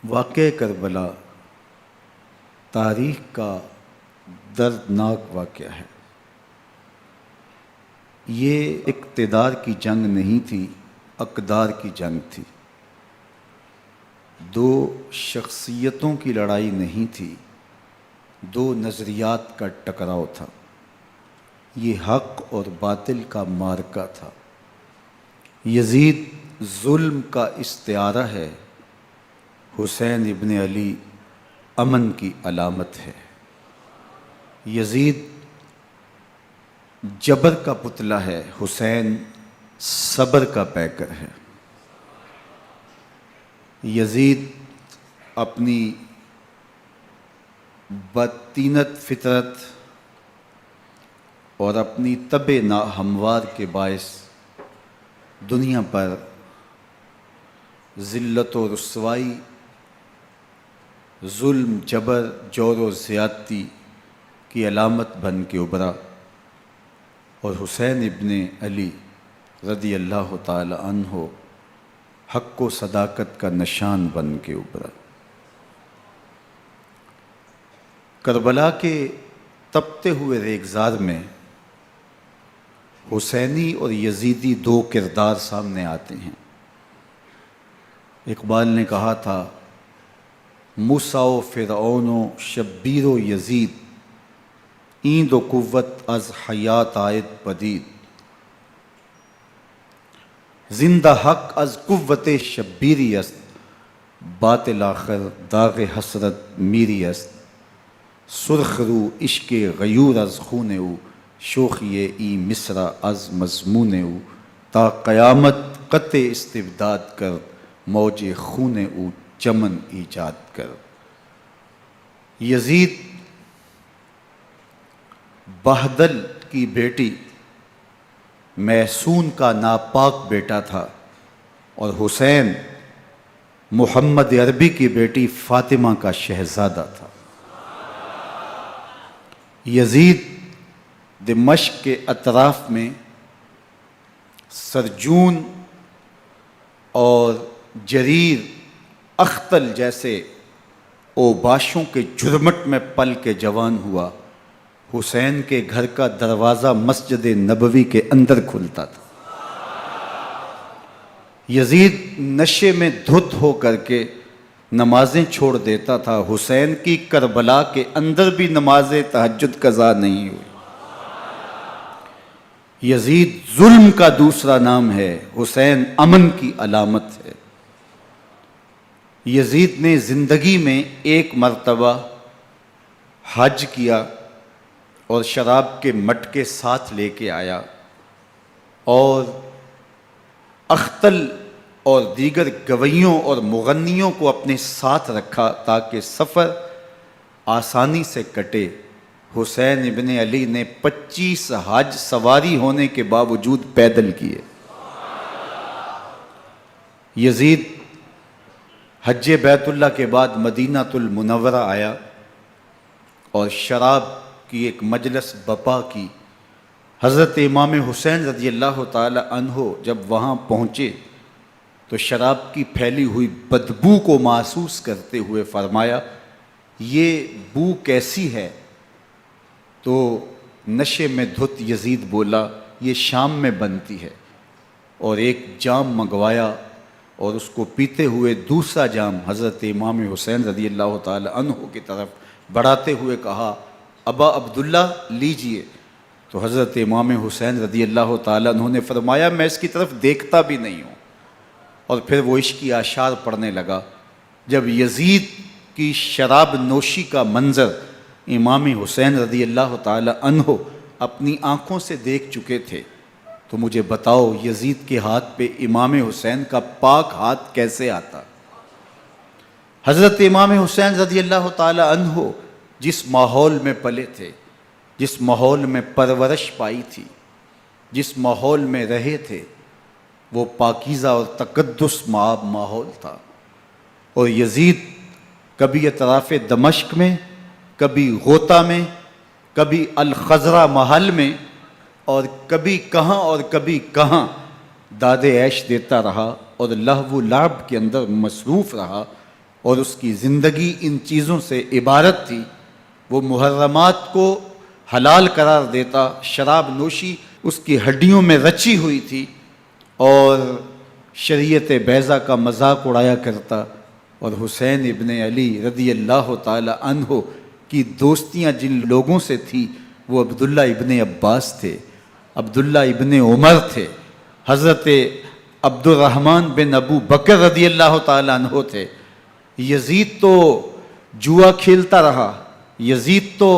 واقعہ کربلا تاریخ کا دردناک واقعہ ہے۔ یہ اقتدار کی جنگ نہیں تھی، اقدار کی جنگ تھی۔ دو شخصیتوں کی لڑائی نہیں تھی، دو نظریات کا ٹکراؤ تھا۔ یہ حق اور باطل کا معرکہ تھا۔ یزید ظلم کا استعارہ ہے، حسین ابن علی امن کی علامت ہے۔ یزید جبر کا پتلا ہے، حسین صبر کا پیکر ہے۔ یزید اپنی بدطینت فطرت اور اپنی طبع ناہموار کے باعث دنیا پر ذلت و رسوائی، ظلم، جبر، جور و زیادتی کی علامت بن کے ابھرا، اور حسین ابن علی رضی اللہ تعالی عنہ حق و صداقت کا نشان بن کے ابھرا۔ کربلا کے تپتے ہوئے ریگزار میں حسینی اور یزیدی دو کردار سامنے آتے ہیں۔ اقبال نے کہا تھا، موسیٰ و فرعون و شبیر و یزید، ایند و قوت از حیات آید پدید، زندہ حق از قوت شبیری است، باطل آخر داغ حسرت میری است، سرخ رو عشق غیور از خون او، شوخی ای مصرع از مضمون او، تا قیامت قطع استبداد کر، موج خون او چمن ایجاد کر۔ یزید بہدل کی بیٹی محسون کا ناپاک بیٹا تھا، اور حسین محمد عربی کی بیٹی فاطمہ کا شہزادہ تھا۔ یزید دمشق کے اطراف میں سرجون اور جریر اختل جیسے اوباشوں کے جرمٹ میں پل کے جوان ہوا۔ حسین کے گھر کا دروازہ مسجد نبوی کے اندر کھلتا تھا۔ یزید نشے میں دھت ہو کر کے نمازیں چھوڑ دیتا تھا۔ حسین کی کربلا کے اندر بھی نماز تہجد قضا نہیں ہوئی۔ یزید ظلم کا دوسرا نام ہے، حسین امن کی علامت ہے۔ یزید نے زندگی میں ایک مرتبہ حج کیا اور شراب کے مٹکے ساتھ لے کے آیا، اور اختل اور دیگر گویوں اور مغنیوں کو اپنے ساتھ رکھا تاکہ سفر آسانی سے کٹے۔ حسین ابن علی نے 25 حج سواری ہونے کے باوجود پیدل کیے۔ یزید حج بیت اللہ کے بعد مدینہ المنورہ آیا اور شراب کی ایک مجلس بپا کی۔ حضرت امام حسین رضی اللہ تعالی عنہ جب وہاں پہنچے تو شراب کی پھیلی ہوئی بدبو کو محسوس کرتے ہوئے فرمایا، یہ بو کیسی ہے؟ تو نشے میں دھت یزید بولا، یہ شام میں بنتی ہے، اور ایک جام منگوایا اور اس کو پیتے ہوئے دوسرا جام حضرت امام حسین رضی اللہ تعالی عنہ کی طرف بڑھاتے ہوئے کہا، ابا عبداللہ لیجئے۔ تو حضرت امام حسین رضی اللہ تعالی عنہ نے فرمایا، میں اس کی طرف دیکھتا بھی نہیں ہوں، اور پھر وہ عشقی اشعار پڑھنے لگا۔ جب یزید کی شراب نوشی کا منظر امام حسین رضی اللہ تعالی عنہ اپنی آنکھوں سے دیکھ چکے تھے، تو مجھے بتاؤ یزید کے ہاتھ پہ امام حسین کا پاک ہاتھ کیسے آتا؟ حضرت امام حسین رضی اللہ تعالی عنہ جس ماحول میں پلے تھے، جس ماحول میں پرورش پائی تھی، جس ماحول میں رہے تھے، وہ پاکیزہ اور تقدس مآب ماحول تھا۔ اور یزید کبھی اطراف دمشق میں، کبھی غوطہ میں، کبھی الخضرہ محل میں، اور کبھی کہاں داد عیش دیتا رہا اور لہو و لعب کے اندر مصروف رہا، اور اس کی زندگی ان چیزوں سے عبارت تھی۔ وہ محرمات کو حلال قرار دیتا، شراب نوشی اس کی ہڈیوں میں رچی ہوئی تھی، اور شریعت بیضا کا مذاق اڑایا کرتا۔ اور حسین ابن علی رضی اللہ تعالی عنہ کی دوستیاں جن لوگوں سے تھی وہ عبداللہ ابن عباس تھے، عبداللہ ابن عمر تھے، حضرت عبد الرحمن بن ابو بکر رضی اللہ تعالی عنہ تھے۔ یزید تو جوا کھیلتا رہا، یزید تو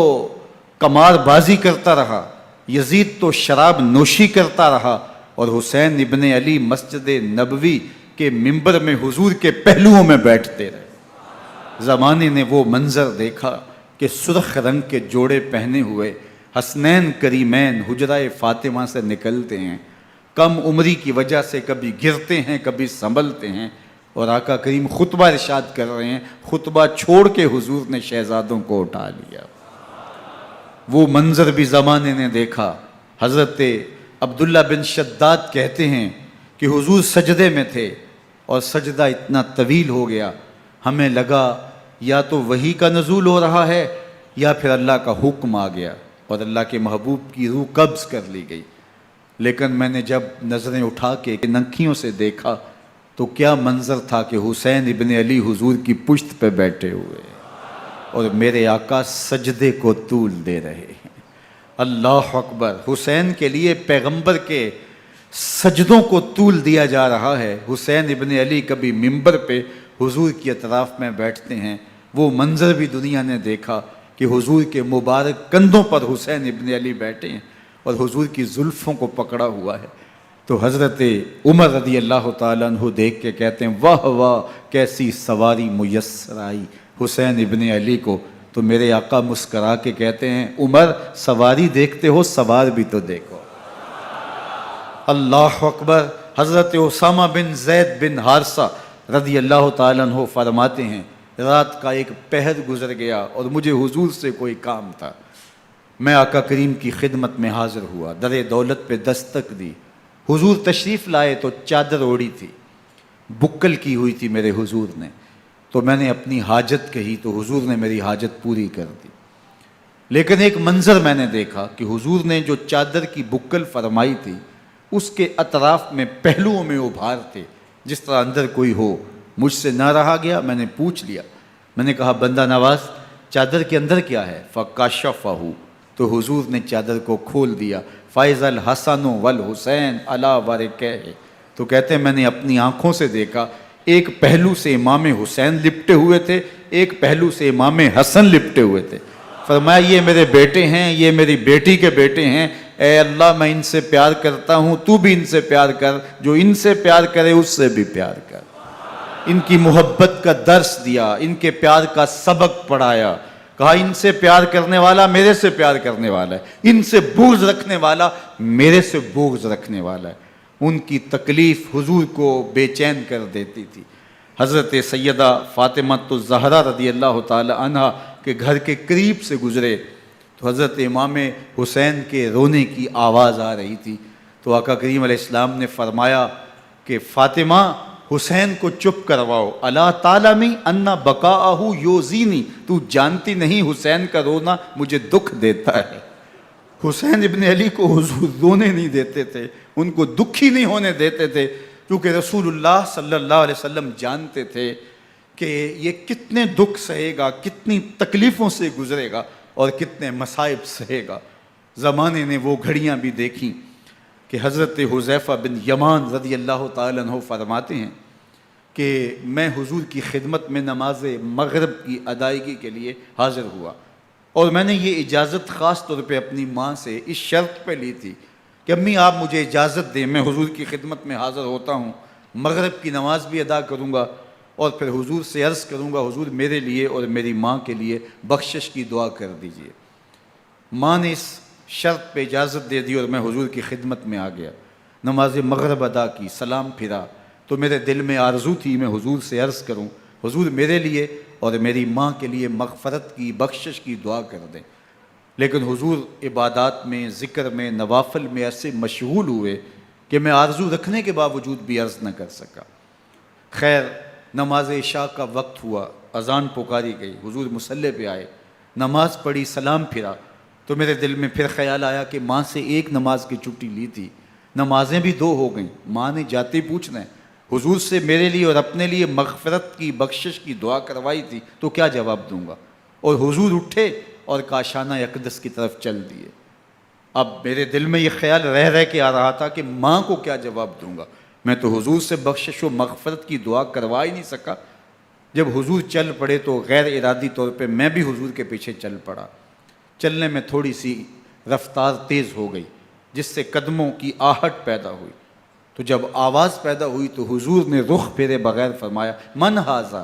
قمار بازی کرتا رہا، یزید تو شراب نوشی کرتا رہا، اور حسین ابن علی مسجد نبوی کے ممبر میں حضور کے پہلوؤں میں بیٹھتے رہے۔ زمانے نے وہ منظر دیکھا کہ سرخ رنگ کے جوڑے پہنے ہوئے حسنین کریمین حجرہ فاطمہ سے نکلتے ہیں، کم عمری کی وجہ سے کبھی گرتے ہیں کبھی سنبھلتے ہیں، اور آقا کریم خطبہ ارشاد کر رہے ہیں، خطبہ چھوڑ کے حضور نے شہزادوں کو اٹھا لیا۔ وہ منظر بھی زمانے نے دیکھا۔ حضرت عبداللہ بن شداد کہتے ہیں کہ حضور سجدے میں تھے اور سجدہ اتنا طویل ہو گیا، ہمیں لگا یا تو وحی کا نزول ہو رہا ہے یا پھر اللہ کا حکم آ گیا اور اللہ کے محبوب کی روح قبض کر لی گئی۔ لیکن میں نے جب نظریں اٹھا کے ننکیوں سے دیکھا تو کیا منظر تھا کہ حسین ابن علی حضور کی پشت پہ بیٹھے ہوئے اور میرے آقا سجدے کو طول دے رہے ہیں۔ اللہ اکبر! حسین کے لیے پیغمبر کے سجدوں کو طول دیا جا رہا ہے۔ حسین ابن علی کبھی ممبر پہ حضور کی اطراف میں بیٹھتے ہیں، وہ منظر بھی دنیا نے دیکھا کہ حضور کے مبارک کندھوں پر حسین ابن علی بیٹھے ہیں اور حضور کی زلفوں کو پکڑا ہوا ہے۔ تو حضرت عمر رضی اللہ تعالیٰ عنہ دیکھ کے کہتے ہیں واہ واہ کیسی سواری میسر آئی حسین ابن علی کو۔ تو میرے آقا مسکرا کے کہتے ہیں عمر سواری دیکھتے ہو سوار بھی تو دیکھو۔ اللہ اکبر! حضرت اسامہ بن زید بن حارثہ رضی اللہ تعالیٰ عنہ فرماتے ہیں رات کا ایک پہر گزر گیا اور مجھے حضور سے کوئی کام تھا، میں آقا کریم کی خدمت میں حاضر ہوا، در دولت پہ دستک دی، حضور تشریف لائے تو چادر اوڑی تھی، بکل کی ہوئی تھی میرے حضور نے، تو میں نے اپنی حاجت کہی تو حضور نے میری حاجت پوری کر دی۔ لیکن ایک منظر میں نے دیکھا کہ حضور نے جو چادر کی بکل فرمائی تھی اس کے اطراف میں پہلوؤں میں ابھار تھے جس طرح اندر کوئی ہو۔ مجھ سے نہ رہا گیا، میں نے پوچھ لیا، میں نے کہا بندہ نواز چادر کے اندر کیا ہے؟ فَكَشَفَهُ، تو حضور نے چادر کو کھول دیا۔ فَإِذَا الْحَسَنُ وَالْحُسَيْنُ عَلَىٰ وَرِكَيْهِ، تو کہتے ہیں میں نے اپنی آنکھوں سے دیکھا ایک پہلو سے امام حسین لپٹے ہوئے تھے، ایک پہلو سے امام حسن لپٹے ہوئے تھے۔ فرمایا یہ میرے بیٹے ہیں، یہ میری بیٹی کے بیٹے ہیں، اے اللہ میں ان سے پیار کرتا ہوں، تو بھی ان سے پیار کر، جو ان سے پیار کرے اس سے بھی پیار کر۔ ان کی محبت کا درس دیا، ان کے پیار کا سبق پڑھایا، کہا ان سے پیار کرنے والا میرے سے پیار کرنے والا ہے، ان سے بغض رکھنے والا میرے سے بغض رکھنے والا ہے۔ ان کی تکلیف حضور کو بے چین کر دیتی تھی۔ حضرت سیدہ فاطمہ الزہرا رضی اللہ تعالی عنہ کے گھر کے قریب سے گزرے تو حضرت امام حسین کے رونے کی آواز آ رہی تھی، تو آقا کریم علیہ السلام نے فرمایا کہ فاطمہ حسین کو چپ کرواؤ، الا تعلمی ان بقاءہ یوزینی، تو جانتی نہیں حسین کا رونا مجھے دکھ دیتا ہے۔ حسین ابن علی کو حضور رونے نہیں دیتے تھے، ان کو دکھی نہیں ہونے دیتے تھے، کیونکہ رسول اللہ صلی اللہ علیہ وسلم جانتے تھے کہ یہ کتنے دکھ سہے گا، کتنی تکلیفوں سے گزرے گا اور کتنے مصائب سہے گا۔ زمانے نے وہ گھڑیاں بھی دیکھیں کہ حضرت حذیفہ بن یمان رضی اللہ تعالیٰ عنہ فرماتے ہیں کہ میں حضور کی خدمت میں نماز مغرب کی ادائیگی کے لیے حاضر ہوا، اور میں نے یہ اجازت خاص طور پہ اپنی ماں سے اس شرط پہ لی تھی کہ امی آپ مجھے اجازت دیں، میں حضور کی خدمت میں حاضر ہوتا ہوں، مغرب کی نماز بھی ادا کروں گا اور پھر حضور سے عرض کروں گا حضور میرے لیے اور میری ماں کے لیے بخشش کی دعا کر دیجئے۔ ماں نے اس شرط پہ اجازت دے دی اور میں حضور کی خدمت میں آ گیا، نماز مغرب ادا کی، سلام پھرا تو میرے دل میں آرزو تھی میں حضور سے عرض کروں حضور میرے لیے اور میری ماں کے لیے مغفرت کی بخشش کی دعا کر دیں، لیکن حضور عبادات میں ذکر میں نوافل میں ایسے مشغول ہوئے کہ میں آرزو رکھنے کے باوجود بھی عرض نہ کر سکا۔ خیر نماز عشاء کا وقت ہوا، اذان پکاری گئی، حضور مصلی پہ آئے، نماز پڑھی، سلام پھرا، تو میرے دل میں پھر خیال آیا کہ ماں سے ایک نماز کی چھٹی لی تھی، نمازیں بھی 2 ہو گئیں، ماں نے جاتے پوچھنا ہے حضور سے میرے لیے اور اپنے لیے مغفرت کی، بخشش کی دعا کروائی تھی، تو کیا جواب دوں گا؟ اور حضور اٹھے اور کاشانہ اقدس کی طرف چل دیے۔ اب میرے دل میں یہ خیال رہ کے آ رہا تھا کہ ماں کو کیا جواب دوں گا، میں تو حضور سے بخشش و مغفرت کی دعا کروا ہی نہیں سکا۔ جب حضور چل پڑے تو غیر ارادی طور پہ میں بھی حضور کے پیچھے چل پڑا۔ چلنے میں تھوڑی سی رفتار تیز ہو گئی، جس سے قدموں کی آہٹ پیدا ہوئی، تو جب آواز پیدا ہوئی تو حضور نے رخ پھیرے بغیر فرمایا من ھذا،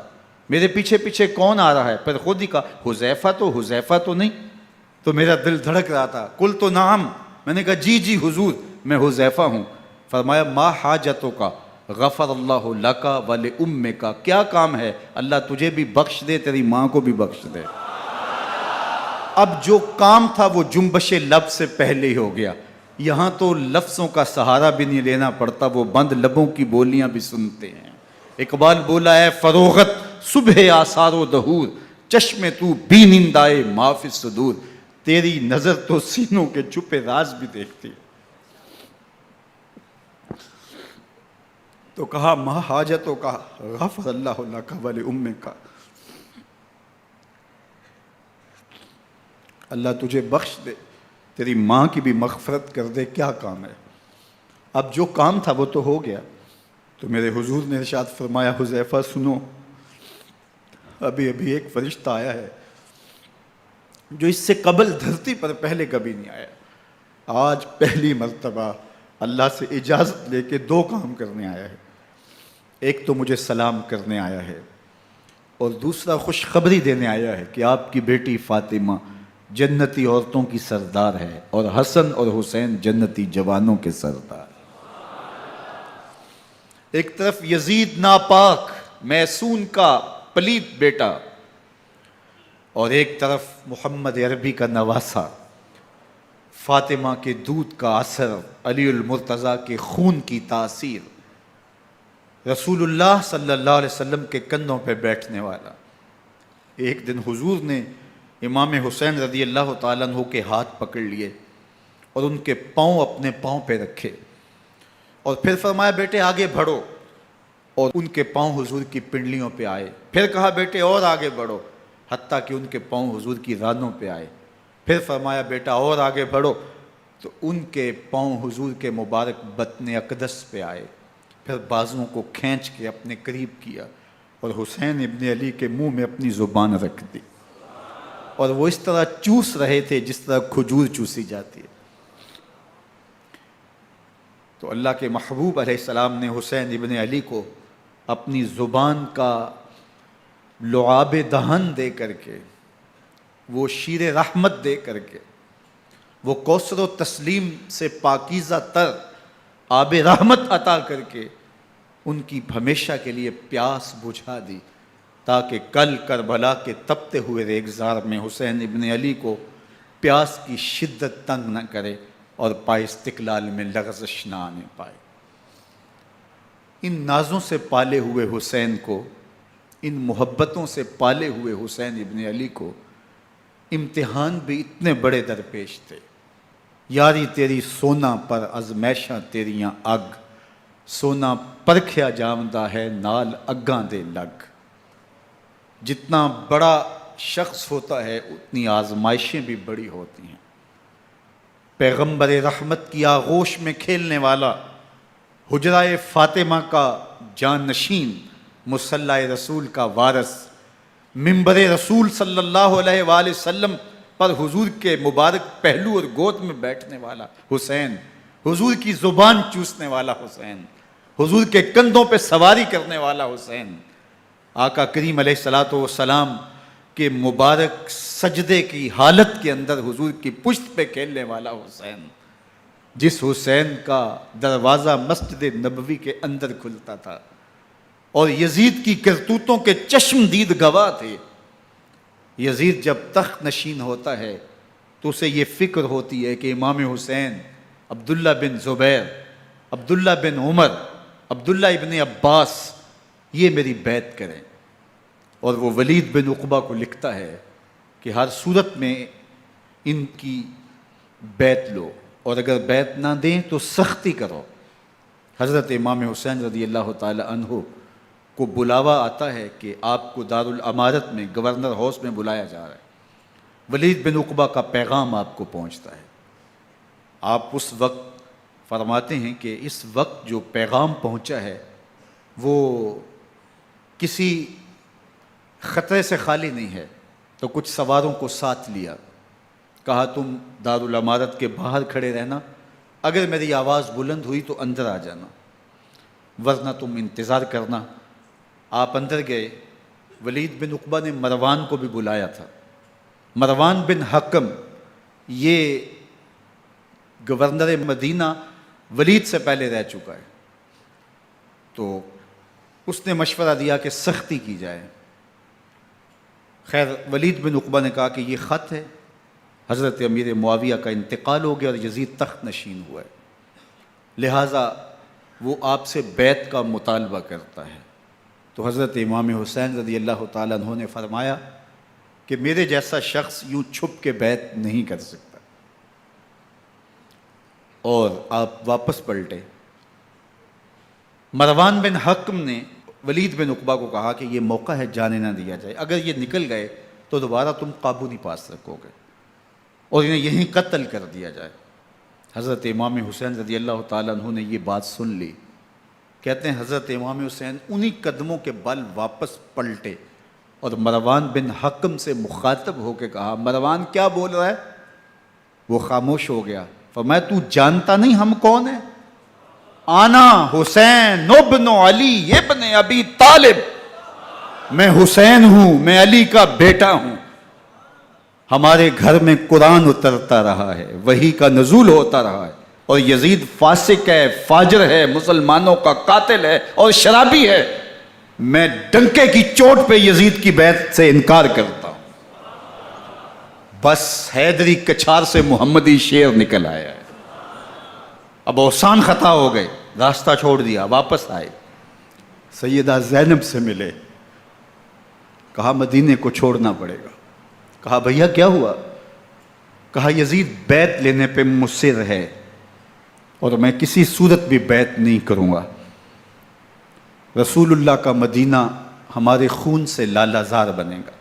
میرے پیچھے پیچھے کون آ رہا ہے؟ پھر خود ہی کہا حذیفہ تو نہیں؟ تو میرا دل دھڑک رہا تھا، قلت نعم، میں نے کہا جی حضور میں حذیفہ ہوں۔ فرمایا ما حاجتک غفر اللہ لک ولامک، کیا کام ہے؟ اللہ تجھے بھی بخش دے، تیری ماں کو بھی بخش دے۔ اب جو کام تھا وہ جنبش لب سے پہلے ہی ہو گیا، یہاں تو لفظوں کا سہارا بھی نہیں لینا پڑتا، وہ بند لبوں کی بولیاں بھی سنتے ہیں۔ اقبال بولا ہے فروغت صبح آثار و دہور، چشم تو بی نندائے ما فی الصدور، تیری نظر تو سینوں کے چھپے راز بھی دیکھتی۔ تو کہا ما حاجتوں کا غفر اللہ لک ولامک، اللہ تجھے بخش دے، تیری ماں کی بھی مغفرت کر دے، کیا کام ہے؟ اب جو کام تھا وہ تو ہو گیا۔ تو میرے حضور نے ارشاد فرمایا حذیفہ سنو، ابھی ایک فرشتہ آیا ہے جو اس سے قبل دھرتی پر پہلے کبھی نہیں آیا، آج پہلی مرتبہ اللہ سے اجازت لے کے 2 کام کرنے آیا ہے، ایک تو مجھے سلام کرنے آیا ہے اور دوسرا خوشخبری دینے آیا ہے کہ آپ کی بیٹی فاطمہ جنتی عورتوں کی سردار ہے اور حسن اور حسین جنتی جوانوں کے سردار۔ ایک طرف یزید ناپاک میسون کا پلیت بیٹا، اور ایک طرف محمد عربی کا نواسا، فاطمہ کے دودھ کا اثر، علی المرتضیٰ کے خون کی تاثیر، رسول اللہ صلی اللہ علیہ وسلم کے کندھوں پہ بیٹھنے والا۔ ایک دن حضور نے امام حسین رضی اللہ تعالیٰ عنہ کے ہاتھ پکڑ لیے اور ان کے پاؤں اپنے پاؤں پہ رکھے اور پھر فرمایا بیٹے آگے بڑھو، اور ان کے پاؤں حضور کی پنڈلیوں پہ آئے، پھر کہا بیٹے اور آگے بڑھو، حتیٰ کہ ان کے پاؤں حضور کی رانوں پہ آئے، پھر فرمایا بیٹا اور آگے بڑھو، تو ان کے پاؤں حضور کے مبارک بطن اقدس پہ آئے، پھر بازوؤں کو کھینچ کے اپنے قریب کیا اور حسین ابن علی کے منہ میں اپنی زبان رکھ دی، اور وہ اس طرح چوس رہے تھے جس طرح کھجور چوسی جاتی ہے۔ تو اللہ کے محبوب علیہ السلام نے حسین ابن علی کو اپنی زبان کا لعاب دہن دے کر کے، وہ شیر رحمت دے کر کے، وہ کوثر و تسلیم سے پاکیزہ تر آب رحمت عطا کر کے ان کی ہمیشہ کے لیے پیاس بجھا دی، تاکہ کل کربلا کے تپتے ہوئے ریگزار میں حسین ابن علی کو پیاس کی شدت تنگ نہ کرے اور پائے استقلال میں لغزش نہ آنے پائے۔ ان نازوں سے پالے ہوئے حسین کو، ان محبتوں سے پالے ہوئے حسین ابن علی کو امتحان بھی اتنے بڑے درپیش تھے۔ یاری تیری سونا پر ازمیشاں تیریاں اگ، سونا پرکھیا جامدہ ہے نال اگاں دے لگ۔ جتنا بڑا شخص ہوتا ہے اتنی آزمائشیں بھی بڑی ہوتی ہیں۔ پیغمبر رحمت کی آغوش میں کھیلنے والا، حجرہ فاطمہ کا جانشین، مصلی رسول کا وارث، منبر رسول صلی اللہ علیہ وآلہ وسلم پر حضور کے مبارک پہلو اور گود میں بیٹھنے والا حسین، حضور کی زبان چوسنے والا حسین، حضور کے کندھوں پہ سواری کرنے والا حسین، آقا کریم علیہ الصلوۃ والسلام کے مبارک سجدے کی حالت کے اندر حضور کی پشت پہ کھیلنے والا حسین، جس حسین کا دروازہ مسجد نبوی کے اندر کھلتا تھا اور یزید کی کرتوتوں کے چشم دید گواہ تھے۔ یزید جب تخت نشین ہوتا ہے تو اسے یہ فکر ہوتی ہے کہ امام حسین، عبداللہ بن زبیر، عبداللہ بن عمر، عبداللہ ابن عباس یہ میری بیعت کریں. اور وہ ولید بن عقبہ کو لکھتا ہے کہ ہر صورت میں ان کی بیعت لو، اور اگر بیعت نہ دیں تو سختی کرو. حضرت امام حسین رضی اللہ تعالی عنہ کو بلاوا آتا ہے کہ آپ کو دارالامارت میں گورنر ہاؤس میں بلایا جا رہا ہے. ولید بن عقبہ کا پیغام آپ کو پہنچتا ہے. آپ اس وقت فرماتے ہیں کہ اس وقت جو پیغام پہنچا ہے وہ کسی خطرے سے خالی نہیں ہے. تو کچھ سواروں کو ساتھ لیا، کہا تم دارالامارت کے باہر کھڑے رہنا، اگر میری آواز بلند ہوئی تو اندر آ جانا، ورنہ تم انتظار کرنا. آپ اندر گئے. ولید بن عقبہ نے مروان کو بھی بلایا تھا. مروان بن حکم یہ گورنر مدینہ ولید سے پہلے رہ چکا ہے، تو اس نے مشورہ دیا کہ سختی کی جائے. خیر ولید بن عقبہ نے کہا کہ یہ خط ہے، حضرت امیر معاویہ کا انتقال ہو گیا اور یزید تخت نشین ہوا ہے، لہٰذا وہ آپ سے بیعت کا مطالبہ کرتا ہے. تو حضرت امام حسین رضی اللہ تعالیٰ عنہ نے فرمایا کہ میرے جیسا شخص یوں چھپ کے بیعت نہیں کر سکتا. اور آپ واپس پلٹے. مروان بن حکم نے ولید بن عقبہ کو کہا کہ یہ موقع ہے جانے نہ دیا جائے، اگر یہ نکل گئے تو دوبارہ تم قابو نہیں پا سکو گے، اور انہیں یہیں قتل کر دیا جائے. حضرت امام حسین رضی اللہ تعالیٰ عنہ نے یہ بات سن لی. کہتے ہیں حضرت امام حسین انہی قدموں کے بل واپس پلٹے اور مروان بن حکم سے مخاطب ہو کے کہا، مروان کیا بول رہا ہے؟ وہ خاموش ہو گیا. فرمایا تو جانتا نہیں ہم کون ہیں؟ آنا حسین ابن علی ابن ابی طالب، میں حسین ہوں، میں علی کا بیٹا ہوں. ہمارے گھر میں قرآن اترتا رہا ہے، وحی کا نزول ہوتا رہا ہے، اور یزید فاسق ہے، فاجر ہے، مسلمانوں کا قاتل ہے اور شرابی ہے. میں ڈنکے کی چوٹ پہ یزید کی بیعت سے انکار کرتا ہوں. بس حیدری کچھار سے محمدی شیر نکل آیا ہے. اب اوسان خطا ہو گئے، راستہ چھوڑ دیا، واپس آئے. سیدہ زینب سے ملے. کہا مدینے کو چھوڑنا پڑے گا. کہا بھیا کیا ہوا؟ کہا یزید بیعت لینے پہ مصر ہے اور میں کسی صورت بھی بیعت نہیں کروں گا. رسول اللہ کا مدینہ ہمارے خون سے لالا زار بنے گا.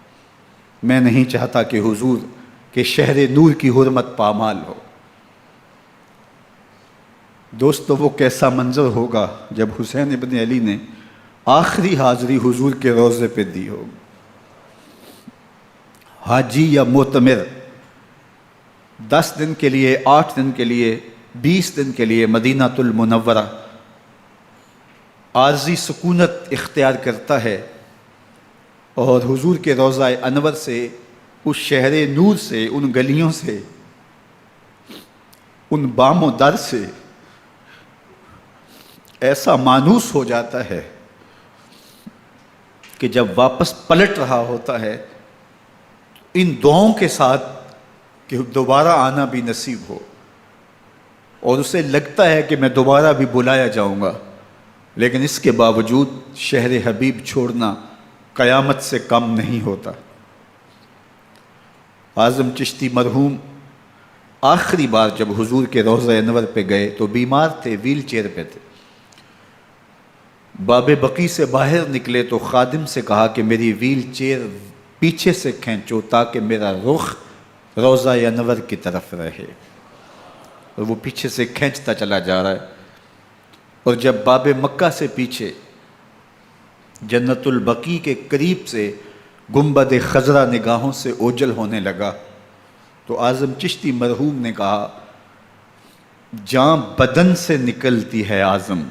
میں نہیں چاہتا کہ حضور کے شہر نور کی حرمت پامال ہو. دوستو وہ کیسا منظر ہوگا جب حسین ابن علی نے آخری حاضری حضور کے روضے پہ دی ہوگی. حاجی یا معتمر 10 دن کے لیے، 8 دن کے لیے، 20 دن کے لیے مدینہ المنورہ عارضی سکونت اختیار کرتا ہے، اور حضور کے روضہ انور سے، اس شہر نور سے، ان گلیوں سے، ان بام و در سے ایسا مانوس ہو جاتا ہے کہ جب واپس پلٹ رہا ہوتا ہے ان دعاؤں کے ساتھ کہ دوبارہ آنا بھی نصیب ہو، اور اسے لگتا ہے کہ میں دوبارہ بھی بلایا جاؤں گا، لیکن اس کے باوجود شہر حبیب چھوڑنا قیامت سے کم نہیں ہوتا. اعظم چشتی مرحوم آخری بار جب حضور کے روضہ انور پہ گئے تو بیمار تھے، ویل چیئر پہ تھے. باب بقی سے باہر نکلے تو خادم سے کہا کہ میری ویل چیئر پیچھے سے کھینچو تاکہ میرا رخ روضہ انور کی طرف رہے. اور وہ پیچھے سے کھینچتا چلا جا رہا ہے، اور جب باب مکہ سے پیچھے جنت البقیع کے قریب سے گنبد خضرا نگاہوں سے اوجل ہونے لگا تو اعظم چشتی مرحوم نے کہا، جان بدن سے نکلتی ہے اعظم،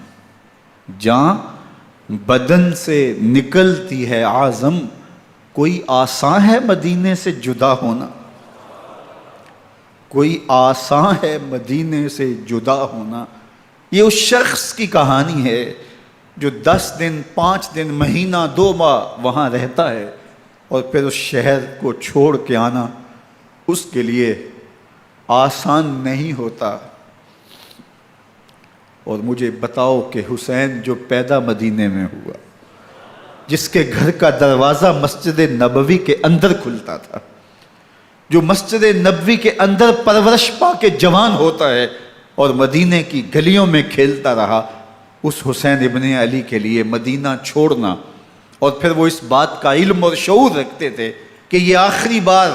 جان بدن سے نکلتی ہے اعظم، کوئی آسان ہے مدینے سے جدا ہونا، کوئی آسان ہے مدینے سے جدا ہونا. یہ اس شخص کی کہانی ہے جو 10 دن، 5 دن، مہینہ، 2 ماہ وہاں رہتا ہے، اور پھر اس شہر کو چھوڑ کے آنا اس کے لیے آسان نہیں ہوتا. اور مجھے بتاؤ کہ حسین جو پیدا مدینے میں ہوا، جس کے گھر کا دروازہ مسجد نبوی کے اندر کھلتا تھا، جو مسجد نبوی کے اندر پرورش پا کے جوان ہوتا ہے اور مدینے کی گلیوں میں کھیلتا رہا، اس حسین ابن علی کے لیے مدینہ چھوڑنا، اور پھر وہ اس بات کا علم اور شعور رکھتے تھے کہ یہ آخری بار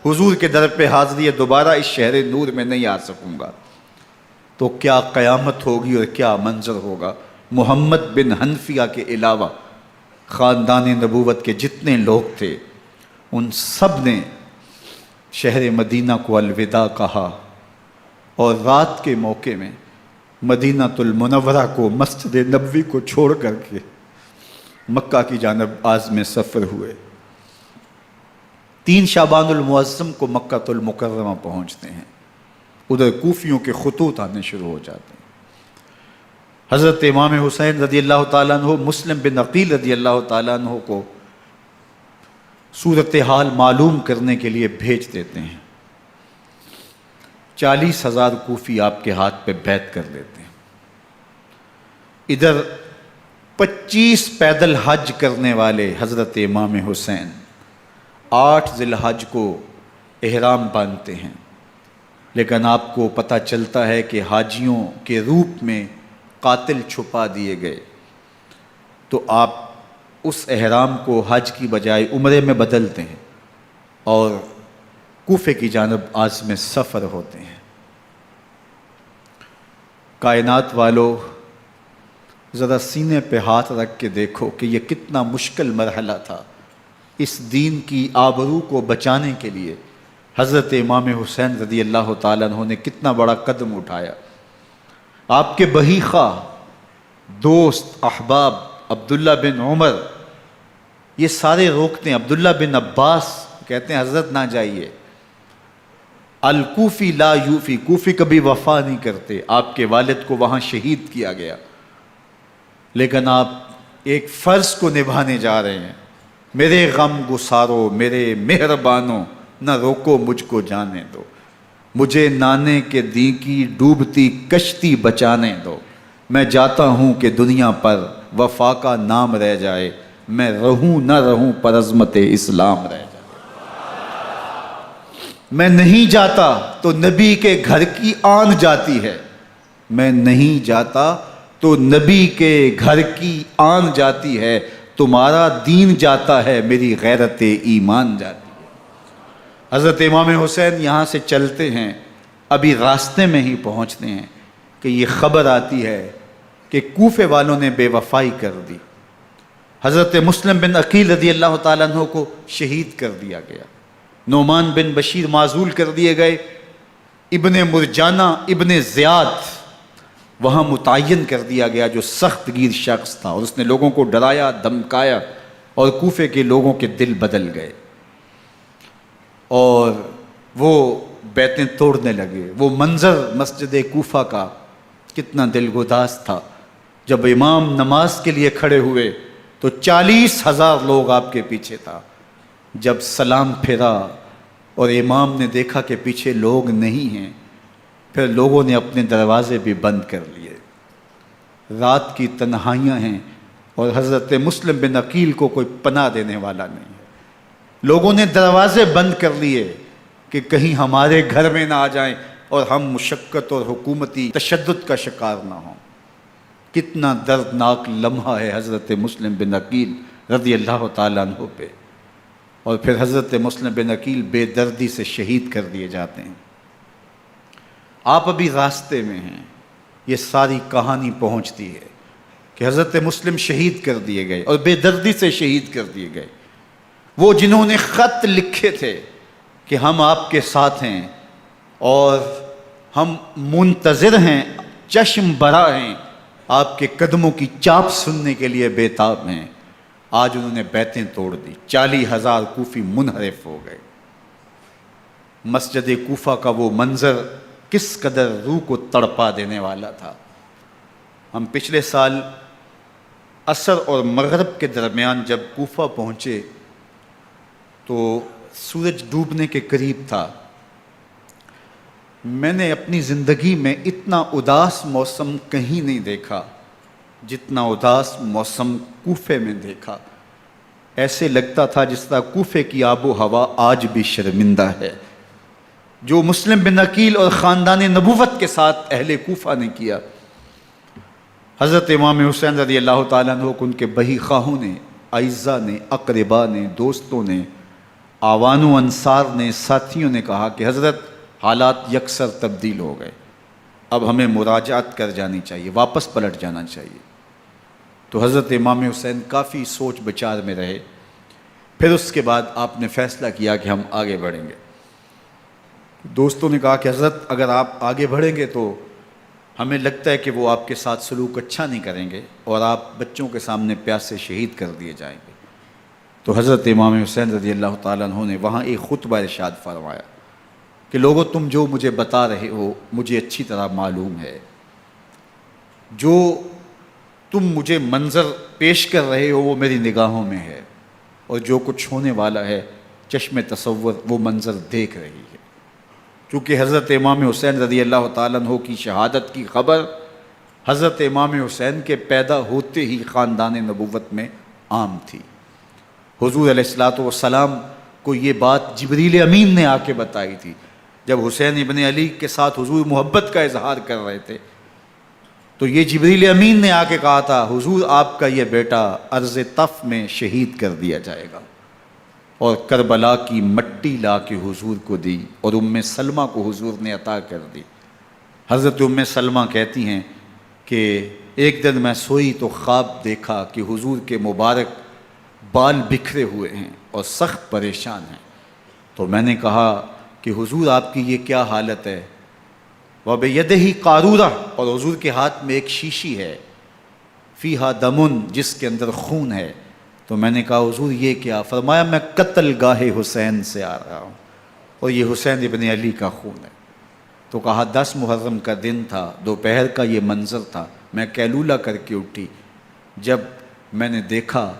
حضور کے در پہ حاضری ہے، دوبارہ اس شہر نور میں نہیں آ سکوں گا، تو کیا قیامت ہوگی اور کیا منظر ہوگا۔ محمد بن حنفیہ کے علاوہ خاندان نبوت کے جتنے لوگ تھے ان سب نے شہر مدینہ کو الوداع کہا، اور رات کے موقع میں مدینہ المنورہ کو، مسجد نبوی کو چھوڑ کر کے مکہ کی جانب عازم سفر ہوئے۔ 3 شعبان المعظم کو مکہ المکرمہ پہنچتے ہیں، ادھر کوفیوں کے خطوط آنے شروع ہو جاتے ہیں۔ حضرت امام حسین رضی اللہ تعالیٰ عنہ مسلم بن عقیل رضی اللہ تعالیٰ عنہ کو صورتحال معلوم کرنے کے لیے بھیج دیتے ہیں۔ 40,000 کوفی آپ کے ہاتھ پہ بیعت کر لیتے ہیں۔ ادھر 25 پیدل حج کرنے والے حضرت امام حسین 8 ذی الحج کو احرام باندھتے ہیں، لیکن آپ کو پتہ چلتا ہے کہ حاجیوں کے روپ میں قاتل چھپا دیے گئے، تو آپ اس احرام کو حج کی بجائے عمرے میں بدلتے ہیں اور کوفے کی جانب عازم سفر ہوتے ہیں۔ کائنات والو، ذرا سینے پہ ہاتھ رکھ کے دیکھو کہ یہ کتنا مشکل مرحلہ تھا۔ اس دین کی آبرو کو بچانے کے لیے حضرت امام حسین رضی اللہ تعالیٰ عنہ نے کتنا بڑا قدم اٹھایا۔ آپ کے بہی خواہ، دوست، احباب عبداللہ بن عمر یہ سارے روکتے ہیں۔ عبداللہ بن عباس کہتے ہیں حضرت نہ جائیے، الکوفی لا یوفی، کوفی کبھی وفا نہیں کرتے، آپ کے والد کو وہاں شہید کیا گیا، لیکن آپ ایک فرض کو نبھانے جا رہے ہیں۔ میرے غم گسارو، میرے مہربانوں، نہ روکو مجھ کو جانے دو، مجھے نانے کے دی کی ڈوبتی کشتی بچانے دو، میں جاتا ہوں کہ دنیا پر وفا کا نام رہ جائے، میں رہوں نہ رہوں پر عظمت اسلام رہ جائے۔ میں نہیں جاتا تو نبی کے گھر کی آن جاتی ہے، میں نہیں جاتا تو نبی کے گھر کی آن جاتی ہے، تمہارا دین جاتا ہے، میری غیرت ایمان جاتی ہے۔ حضرت امام حسین یہاں سے چلتے ہیں، ابھی راستے میں ہی پہنچتے ہیں کہ یہ خبر آتی ہے کہ کوفے والوں نے بے وفائی کر دی، حضرت مسلم بن عقیل رضی اللہ تعالیٰ عنہ کو شہید کر دیا گیا، نعمان بن بشیر معزول کر دیے گئے، ابن مرجانہ ابن زیاد وہاں متعین کر دیا گیا جو سخت گیر شخص تھا، اور اس نے لوگوں کو ڈرایا، دھمکایا، اور کوفے کے لوگوں کے دل بدل گئے اور وہ بیتیں توڑنے لگے۔ وہ منظر مسجد کوفہ کا کتنا دلگداز تھا، جب امام نماز کے لیے کھڑے ہوئے تو 40,000 لوگ آپ کے پیچھے تھا۔ جب سلام پھیرا اور امام نے دیکھا کہ پیچھے لوگ نہیں ہیں، پھر لوگوں نے اپنے دروازے بھی بند کر لیے۔ رات کی تنہائیاں ہیں اور حضرت مسلم بن عقیل کو کوئی پناہ دینے والا نہیں ہے، لوگوں نے دروازے بند کر لیے کہ کہیں ہمارے گھر میں نہ آ جائیں اور ہم مشقت اور حکومتی تشدد کا شکار نہ ہوں۔ کتنا دردناک لمحہ ہے حضرت مسلم بن عقیل رضی اللہ تعالیٰ عنہ پہ، اور پھر حضرت مسلم بن عقیل بے دردی سے شہید کر دیے جاتے ہیں۔ آپ ابھی راستے میں ہیں، یہ ساری کہانی پہنچتی ہے کہ حضرت مسلم شہید کر دیے گئے اور بے دردی سے شہید کر دیے گئے۔ وہ جنہوں نے خط لکھے تھے کہ ہم آپ کے ساتھ ہیں اور ہم منتظر ہیں، چشم برا ہیں، آپ کے قدموں کی چاپ سننے کے لیے بےتاب ہیں، آج انہوں نے بیتیں توڑ دی، 40,000 کوفی منحرف ہو گئے۔ مسجد کوفہ کا وہ منظر کس قدر روح کو تڑپا دینے والا تھا۔ ہم پچھلے سال عصر اور مغرب کے درمیان جب کوفہ پہنچے تو سورج ڈوبنے کے قریب تھا۔ میں نے اپنی زندگی میں اتنا اداس موسم کہیں نہیں دیکھا جتنا اداس موسم کوفے میں دیکھا۔ ایسے لگتا تھا جس طرح کوفے کی آب و ہوا آج بھی شرمندہ ہے۔ جو مسلم بن عقیل اور خاندان نبوت کے ساتھ اہل کوفہ نے کیا، حضرت امام حسین رضی اللہ تعالیٰ عنہ کو ان کے بہی خواہوں نے، اعزاء نے، اقربا نے، دوستوں نے، آوان و انصار نے، ساتھیوں نے کہا کہ حضرت حالات یکسر تبدیل ہو گئے، اب ہمیں مراجعت کر جانی چاہیے، واپس پلٹ جانا چاہیے۔ تو حضرت امام حسین کافی سوچ بچار میں رہے، پھر اس کے بعد آپ نے فیصلہ کیا کہ ہم آگے بڑھیں گے۔ دوستوں نے کہا کہ حضرت اگر آپ آگے بڑھیں گے تو ہمیں لگتا ہے کہ وہ آپ کے ساتھ سلوک اچھا نہیں کریں گے اور آپ بچوں کے سامنے پیاس سے شہید کر دیے جائیں گے۔ تو حضرت امام حسین رضی اللہ تعالیٰ عنہ نے وہاں ایک خطبہ ارشاد فرمایا کہ لوگو تم جو مجھے بتا رہے ہو مجھے اچھی طرح معلوم ہے، جو تم مجھے منظر پیش کر رہے ہو وہ میری نگاہوں میں ہے، اور جو کچھ ہونے والا ہے چشم تصور وہ منظر دیکھ رہی ہے۔ چونکہ حضرت امام حسین رضی اللہ تعالیٰ عنہ کی شہادت کی خبر حضرت امام حسین کے پیدا ہوتے ہی خاندان نبوت میں عام تھی۔ حضور علیہ الصلوۃ والسلام کو یہ بات جبریل امین نے آ کے بتائی تھی جب حسین ابن علی کے ساتھ حضور محبت کا اظہار کر رہے تھے، تو یہ جبریل امین نے آ کے کہا تھا حضور آپ کا یہ بیٹا ارض طف میں شہید کر دیا جائے گا، اور کربلا کی مٹی لا کے حضور کو دی اور ام سلمہ کو حضور نے عطا کر دی۔ حضرت ام سلمہ کہتی ہیں کہ ایک دن میں سوئی تو خواب دیکھا کہ حضور کے مبارک بال بکھرے ہوئے ہیں اور سخت پریشان ہیں، تو میں نے کہا کہ حضور آپ کی یہ کیا حالت ہے؟ وَبِيَدِهِ قَارُورَةٌ، اور حضور کے ہاتھ میں ایک شیشی ہے، فِيهَا دَمٌ، جس کے اندر خون ہے۔ تو میں نے کہا حضور یہ کیا؟ فرمایا میں قتل گاہ حسین سے آ رہا ہوں اور یہ حسین ابن علی کا خون ہے۔ تو کہا 10 محرم کا دن تھا، دوپہر کا یہ منظر تھا، میں کیلولہ کر کے اٹھی، جب میں نے دیکھا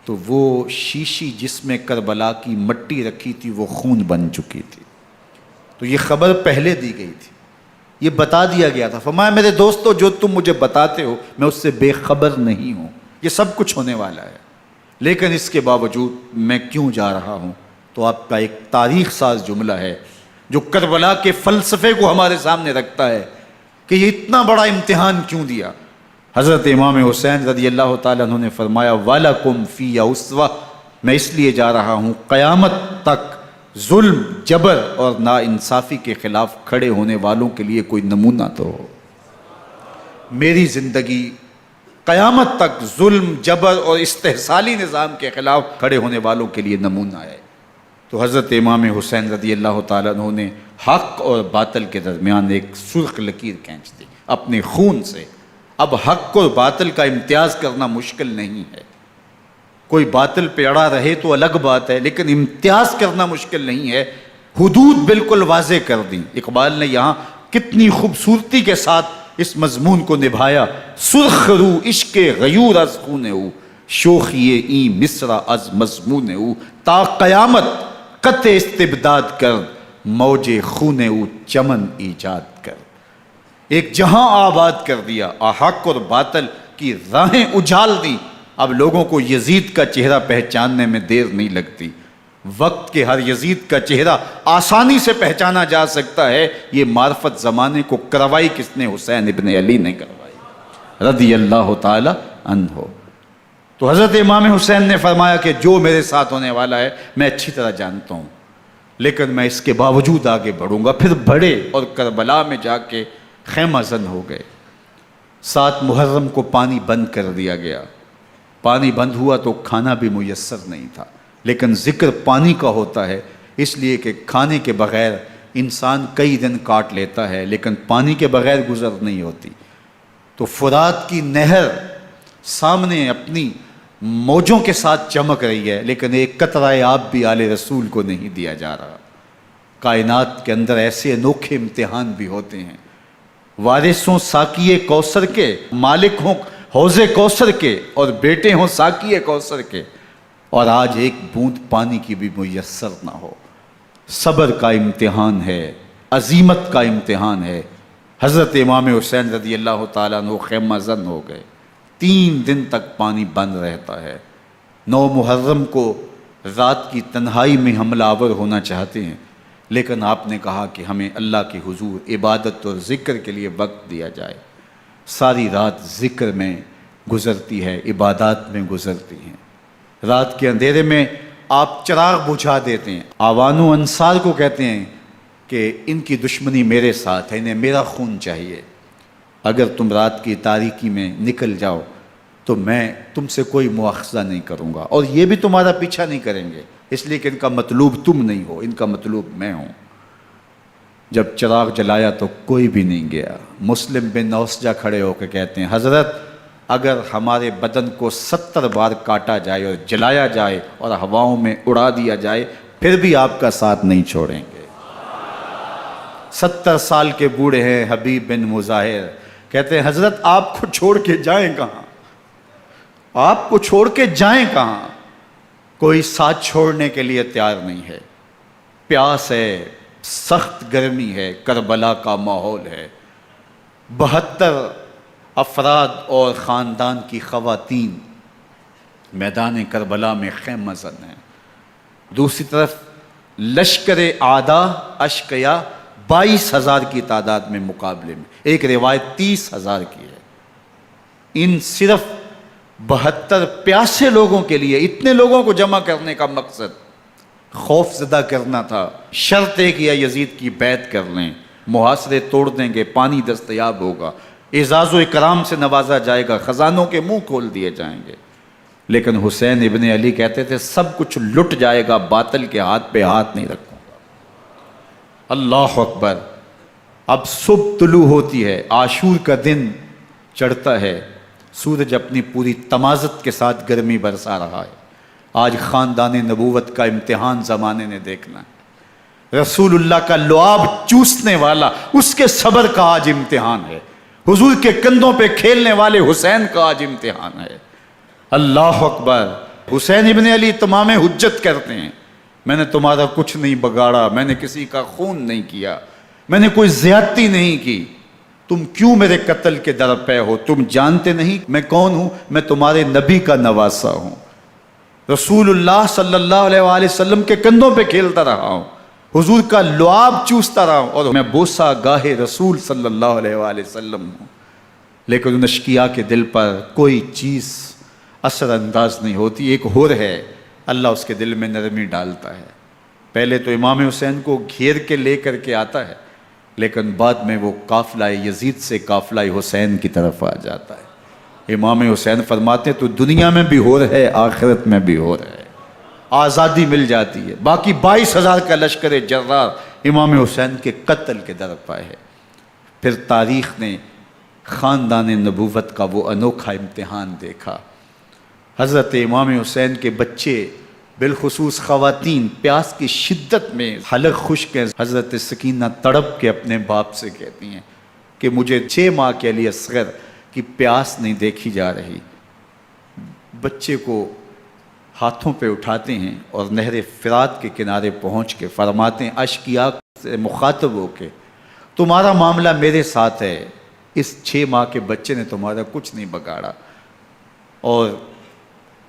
تو وہ شیشی جس میں کربلا کی مٹی رکھی تھی وہ خون بن چکی تھی۔ تو یہ خبر پہلے دی گئی تھی، یہ بتا دیا گیا تھا۔ فرمایا میرے دوستو جو تم مجھے بتاتے ہو میں اس سے بے خبر نہیں ہوں، یہ سب کچھ ہونے والا ہے، لیکن اس کے باوجود میں کیوں جا رہا ہوں؟ تو آپ کا ایک تاریخ ساز جملہ ہے جو کربلا کے فلسفے کو ہمارے سامنے رکھتا ہے کہ یہ اتنا بڑا امتحان کیوں دیا۔ حضرت امام حسین رضی اللہ تعالیٰ عنہ نے فرمایا وَلَكُمْ فِي أُسْوَةٌ، میں اس لیے جا رہا ہوں قیامت تک ظلم، جبر اور ناانصافی کے خلاف کھڑے ہونے والوں کے لیے کوئی نمونہ تو ہو۔ میری زندگی قیامت تک ظلم، جبر اور استحصالی نظام کے خلاف کھڑے ہونے والوں کے لیے نمونہ ہے۔ تو حضرت امام حسین رضی اللہ تعالیٰ عنہ نے حق اور باطل کے درمیان ایک سرخ لکیر کھینچ دی اپنے خون سے۔ اب حق اور باطل کا امتیاز کرنا مشکل نہیں ہے، کوئی باطل پہ اڑا رہے تو الگ بات ہے، لیکن امتیاز کرنا مشکل نہیں ہے۔ حدود بالکل واضح کر دیں۔ اقبال نے یہاں کتنی خوبصورتی کے ساتھ اس مضمون کو نبھایا۔ سرخ رو عشق غیور از خون او، شوخی این مصرع از مضمون او، تا قیامت قطع استبداد کر، موج خون او چمن ایجاد کر۔ ایک جہاں آباد کر دیا، حق اور باطل کی راہیں اجال دی۔ اب لوگوں کو یزید کا چہرہ پہچاننے میں دیر نہیں لگتی، وقت کے ہر یزید کا چہرہ آسانی سے پہچانا جا سکتا ہے۔ یہ معرفت زمانے کو کروائی کس نے؟ حسین ابن علی نے کروائی رضی اللہ تعالی عنہ۔ تو حضرت امام حسین نے فرمایا کہ جو میرے ساتھ ہونے والا ہے میں اچھی طرح جانتا ہوں، لیکن میں اس کے باوجود آگے بڑھوں گا۔ پھر بڑھے اور کربلا میں جا کے خیمہ زن ہو گئے۔ 7 محرم کو پانی بند کر دیا گیا، پانی بند ہوا تو کھانا بھی میسر نہیں تھا، لیکن ذکر پانی کا ہوتا ہے اس لیے کہ کھانے کے بغیر انسان کئی دن کاٹ لیتا ہے، لیکن پانی کے بغیر گزر نہیں ہوتی۔ تو فرات کی نہر سامنے اپنی موجوں کے ساتھ چمک رہی ہے، لیکن ایک قطرہ آب بھی آل رسول کو نہیں دیا جا رہا۔ کائنات کے اندر ایسے انوکھے امتحان بھی ہوتے ہیں، وارث ہوں ساقی کوثر کے، مالک ہوں حوض کوثر کے، اور بیٹے ہوں ساقی کوثر کے، اور آج ایک بوند پانی کی بھی میسر نہ ہو۔ صبر کا امتحان ہے، عزیمت کا امتحان ہے۔ حضرت امام حسین رضی اللہ تعالیٰ عنہ خیمہ زن ہو گئے، 3 دن تک پانی بند رہتا ہے، 9 محرم کو رات کی تنہائی میں حملہ آور ہونا چاہتے ہیں، لیکن آپ نے کہا کہ ہمیں اللہ کے حضور عبادت اور ذکر کے لیے وقت دیا جائے۔ ساری رات ذکر میں گزرتی ہے، عبادات میں گزرتی ہیں۔ رات کے اندھیرے میں آپ چراغ بجھا دیتے ہیں۔ آوان و انصار کو کہتے ہیں کہ ان کی دشمنی میرے ساتھ ہے، انہیں میرا خون چاہیے، اگر تم رات کی تاریکی میں نکل جاؤ تو میں تم سے کوئی مواخذہ نہیں کروں گا، اور یہ بھی تمہارا پیچھا نہیں کریں گے، اس لیے کہ ان کا مطلوب تم نہیں ہو، ان کا مطلوب میں ہوں۔ جب چراغ جلایا تو کوئی بھی نہیں گیا۔ مسلم بن اوسجہ کھڑے ہو کے کہتے ہیں حضرت اگر ہمارے بدن کو 70 بار کاٹا جائے اور جلایا جائے اور ہواؤں میں اڑا دیا جائے پھر بھی آپ کا ساتھ نہیں چھوڑیں گے۔ 70 سال کے بوڑھے ہیں حبیب بن مظاہر، کہتے ہیں حضرت آپ کو چھوڑ کے جائیں کہاں، آپ کو چھوڑ کے جائیں کہاں، کوئی ساتھ چھوڑنے کے لیے تیار نہیں ہے، پیاس ہے، سخت گرمی ہے، کربلا کا ماحول ہے، 72 افراد اور خاندان کی خواتین میدان کربلا میں خیمہ زن ہیں، دوسری طرف لشکر اعداء اشقیا 22,000 کی تعداد میں مقابلے میں، ایک روایت 30,000 کی ہے۔ ان صرف 72 پیاسے لوگوں کے لیے اتنے لوگوں کو جمع کرنے کا مقصد خوف زدہ کرنا تھا۔ شرط ہے کہ یزید کی بیعت کر لیں، محاصرے توڑ دیں گے، پانی دستیاب ہوگا، اعزاز و اکرام سے نوازا جائے گا، خزانوں کے منہ کھول دیے جائیں گے۔ لیکن حسین ابن علی کہتے تھے سب کچھ لٹ جائے گا، باطل کے ہاتھ پہ ہاتھ نہیں رکھوں گا۔ اللہ اکبر۔ اب صبح طلوع ہوتی ہے، عاشور کا دن چڑھتا ہے، سورج اپنی پوری تمازت کے ساتھ گرمی برسا رہا ہے۔ آج خاندان نبوت کا امتحان زمانے نے دیکھنا ہے۔ رسول اللہ کا لعاب چوسنے والا اس کے صبر کا آج امتحان ہے، حضور کے کندھوں پہ کھیلنے والے حسین کا آج امتحان ہے۔ اللہ اکبر۔ حسین ابن علی تمام حجت کرتے ہیں میں نے تمہارا کچھ نہیں بگاڑا، میں نے کسی کا خون نہیں کیا، میں نے کوئی زیادتی نہیں کی، تم کیوں میرے قتل کے در پہ ہو؟ تم جانتے نہیں میں کون ہوں؟ میں تمہارے نبی کا نواسا ہوں، رسول اللہ صلی اللہ علیہ وآلہ وسلم کے کندھوں پہ کھیلتا رہا ہوں، حضور کا لعاب چوستا رہا ہوں، اور میں بوسہ گاہ رسول صلی اللہ علیہ وآلہ وسلم ہوں۔ لیکن ان اشقیاء کے دل پر کوئی چیز اثر انداز نہیں ہوتی۔ ایک ہور ہے، اللہ اس کے دل میں نرمی ڈالتا ہے۔ پہلے تو امام حسین کو گھیر کے لے کر کے آتا ہے، لیکن بعد میں وہ قافلہ یزید سے قافلہ حسین کی طرف آ جاتا ہے۔ امام حسین فرماتے ہیں تو دنیا میں بھی ہور ہے، آخرت میں بھی ہور ہے، آزادی مل جاتی ہے۔ باقی 22,000 کا لشکر جرار امام حسین کے قتل کے در پہ ہے۔ پھر تاریخ نے خاندان نبوت کا وہ انوکھا امتحان دیکھا۔ حضرت امام حسین کے بچے بالخصوص خواتین پیاس کی شدت میں حلق خشک ہیں۔ حضرت سکینہ تڑپ کے اپنے باپ سے کہتی ہیں کہ مجھے 6 ماہ کے علی اصغر کی پیاس نہیں دیکھی جا رہی۔ بچے کو ہاتھوں پہ اٹھاتے ہیں اور نہر فرات کے کنارے پہنچ کے فرماتے ہیں اشقیاء سے مخاطب ہو کے تمہارا معاملہ میرے ساتھ ہے، اس 6 ماہ کے بچے نے تمہارا کچھ نہیں بگاڑا، اور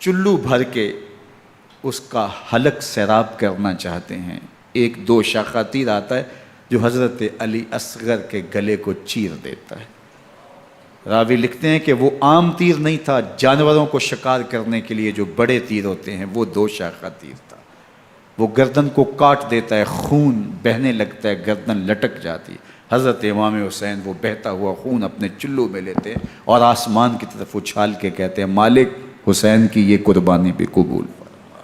چلو بھر کے اس کا حلق سیراب کرنا چاہتے ہیں۔ ایک 2 شاخہ تیر آتا ہے جو حضرت علی اصغر کے گلے کو چیر دیتا ہے۔ راوی لکھتے ہیں کہ وہ عام تیر نہیں تھا، جانوروں کو شکار کرنے کے لیے جو بڑے تیر ہوتے ہیں وہ 2 شاخہ تیر تھا۔ وہ گردن کو کاٹ دیتا ہے، خون بہنے لگتا ہے، گردن لٹک جاتی ہے۔ حضرت امام حسین وہ بہتا ہوا خون اپنے چلو میں لیتے ہیں اور آسمان کی طرف اچھال کے کہتے ہیں مالک حسین کی یہ قربانی بھی قبول فرما۔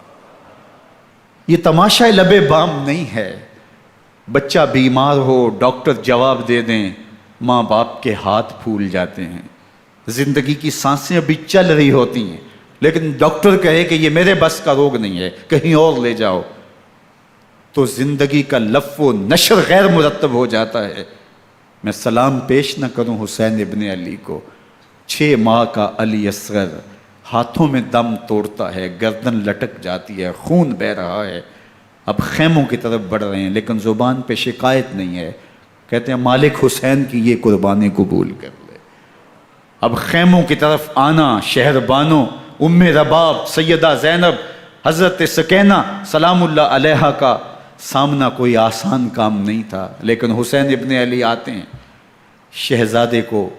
یہ تماشا لب بام نہیں ہے، بچہ بیمار ہو ڈاکٹر جواب دے دیں، ماں باپ کے ہاتھ پھول جاتے ہیں، زندگی کی سانسیں ابھی چل رہی ہوتی ہیں، لیکن ڈاکٹر کہے کہ یہ میرے بس کا روگ نہیں ہے، کہیں اور لے جاؤ، تو زندگی کا لف و نشر غیر مرتب ہو جاتا ہے۔ میں سلام پیش نہ کروں حسین ابن علی کو، 6 ماہ کا علی اصغر ہاتھوں میں دم توڑتا ہے، گردن لٹک جاتی ہے، خون بہہ رہا ہے، اب خیموں کی طرف بڑھ رہے ہیں، لیکن زبان پہ شکایت نہیں ہے، کہتے ہیں مالک حسین کی یہ قربانی قبول کر لے۔ اب خیموں کی طرف آنا، شہر بانوں ام رباب سیدہ زینب حضرت سکینہ سلام اللہ علیہا کا سامنا کوئی آسان کام نہیں تھا، لیکن حسین ابن علی آتے ہیں، شہزادے کو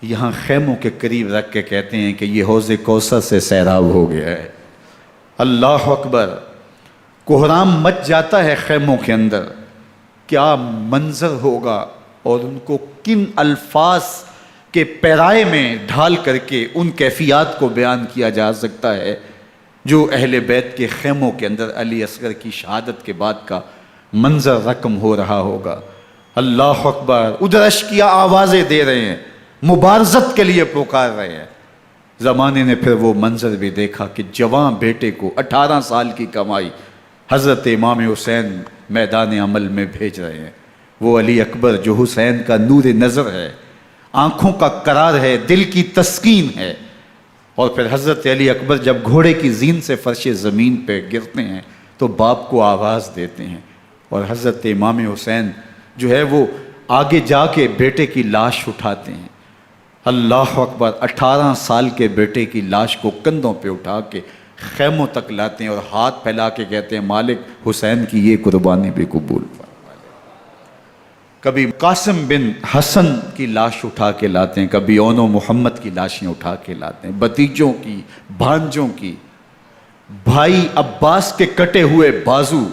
یہاں خیموں کے قریب رکھ کے کہتے ہیں کہ یہ حوض کوثر سے سیراب ہو گیا ہے۔ اللہ اکبر، کوہرام مچ جاتا ہے خیموں کے اندر، کیا منظر ہوگا اور ان کو کن الفاظ کے پیرائے میں ڈھال کر کے ان کیفیات کو بیان کیا جا سکتا ہے جو اہل بیت کے خیموں کے اندر علی اصغر کی شہادت کے بعد کا منظر رقم ہو رہا ہوگا۔ اللہ اکبر، ادھر اشکیا آوازیں دے رہے ہیں، مبارزت کے لیے پکار رہے ہیں۔ زمانے نے پھر وہ منظر بھی دیکھا کہ جوان بیٹے کو 18 سال کی کمائی حضرت امام حسین میدان عمل میں بھیج رہے ہیں۔ وہ علی اکبر جو حسین کا نور نظر ہے، آنکھوں کا قرار ہے، دل کی تسکین ہے۔ اور پھر حضرت علی اکبر جب گھوڑے کی زین سے فرش زمین پہ گرتے ہیں تو باپ کو آواز دیتے ہیں، اور حضرت امام حسین جو ہے وہ آگے جا کے بیٹے کی لاش اٹھاتے ہیں۔ اللہ اکبر، 18 سال کے بیٹے کی لاش کو کندھوں پہ اٹھا کے خیموں تک لاتے ہیں اور ہاتھ پھیلا کے کہتے ہیں مالک حسین کی یہ قربانی بھی قبول فرما۔ کبھی قاسم بن حسن کی لاش اٹھا کے لاتے ہیں، کبھی اون و محمد کی لاشیں اٹھا کے لاتے ہیں، بھتیجوں کی، بھانجوں کی، بھائی عباس کے کٹے ہوئے بازو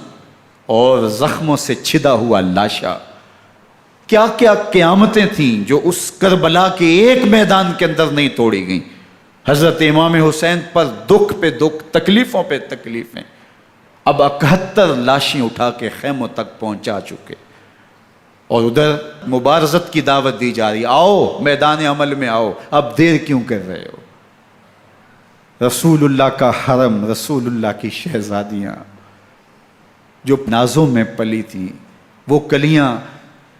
اور زخموں سے چھدا ہوا لاشا۔ کیا کیا قیامتیں تھیں جو اس کربلا کے ایک میدان کے اندر نہیں توڑی گئیں۔ حضرت امام حسین پر دکھ پہ دکھ، تکلیفوں پہ تکلیفیں۔ اب 71 لاشیں اٹھا کے خیموں تک پہنچا چکے، اور ادھر مبارزت کی دعوت دی جا رہی، آؤ میدان عمل میں آؤ، اب دیر کیوں کر رہے ہو۔ رسول اللہ کا حرم، رسول اللہ کی شہزادیاں جو نازوں میں پلی تھیں، وہ کلیاں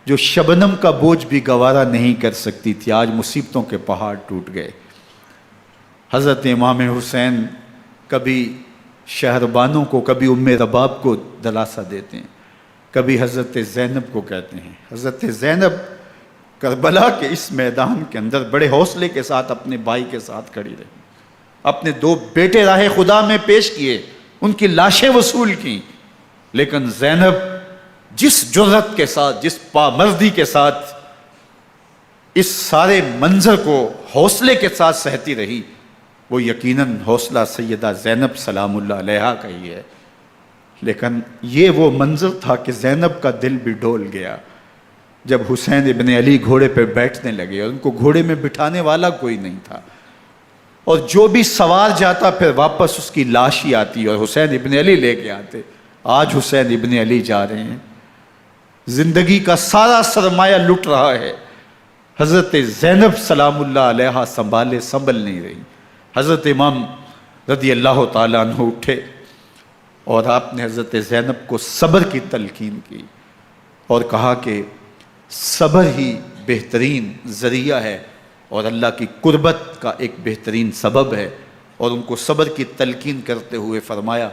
جو شبنم کا بوجھ بھی گوارا نہیں کر سکتی تھی، آج مصیبتوں کے پہاڑ ٹوٹ گئے۔ حضرت امام حسین کبھی شہربانوں کو، کبھی ام رباب کو دلاسا دیتے ہیں، کبھی حضرت زینب کو کہتے ہیں۔ حضرت زینب کربلا کے اس میدان کے اندر بڑے حوصلے کے ساتھ اپنے بھائی کے ساتھ کھڑی رہی، اپنے 2 بیٹے راہ خدا میں پیش کیے، ان کی لاشیں وصول کیں، لیکن زینب جس جرأت کے ساتھ، جس پامردی کے ساتھ اس سارے منظر کو حوصلے کے ساتھ سہتی رہی، وہ یقیناً حوصلہ سیدہ زینب سلام اللہ علیہا کا ہی ہے۔ لیکن یہ وہ منظر تھا کہ زینب کا دل بھی ڈول گیا جب حسین ابن علی گھوڑے پہ بیٹھنے لگے اور ان کو گھوڑے میں بٹھانے والا کوئی نہیں تھا، اور جو بھی سوار جاتا پھر واپس اس کی لاش ہی آتی اور حسین ابن علی لے کے آتے۔ آج حسین ابن علی جا رہے ہیں، زندگی کا سارا سرمایہ لٹ رہا ہے، حضرت زینب سلام اللہ علیہا سنبھل نہیں رہی۔ حضرت امام رضی اللہ تعالیٰ عنہ اٹھے اور آپ نے حضرت زینب کو صبر کی تلقین کی اور کہا کہ صبر ہی بہترین ذریعہ ہے اور اللہ کی قربت کا ایک بہترین سبب ہے، اور ان کو صبر کی تلقین کرتے ہوئے فرمایا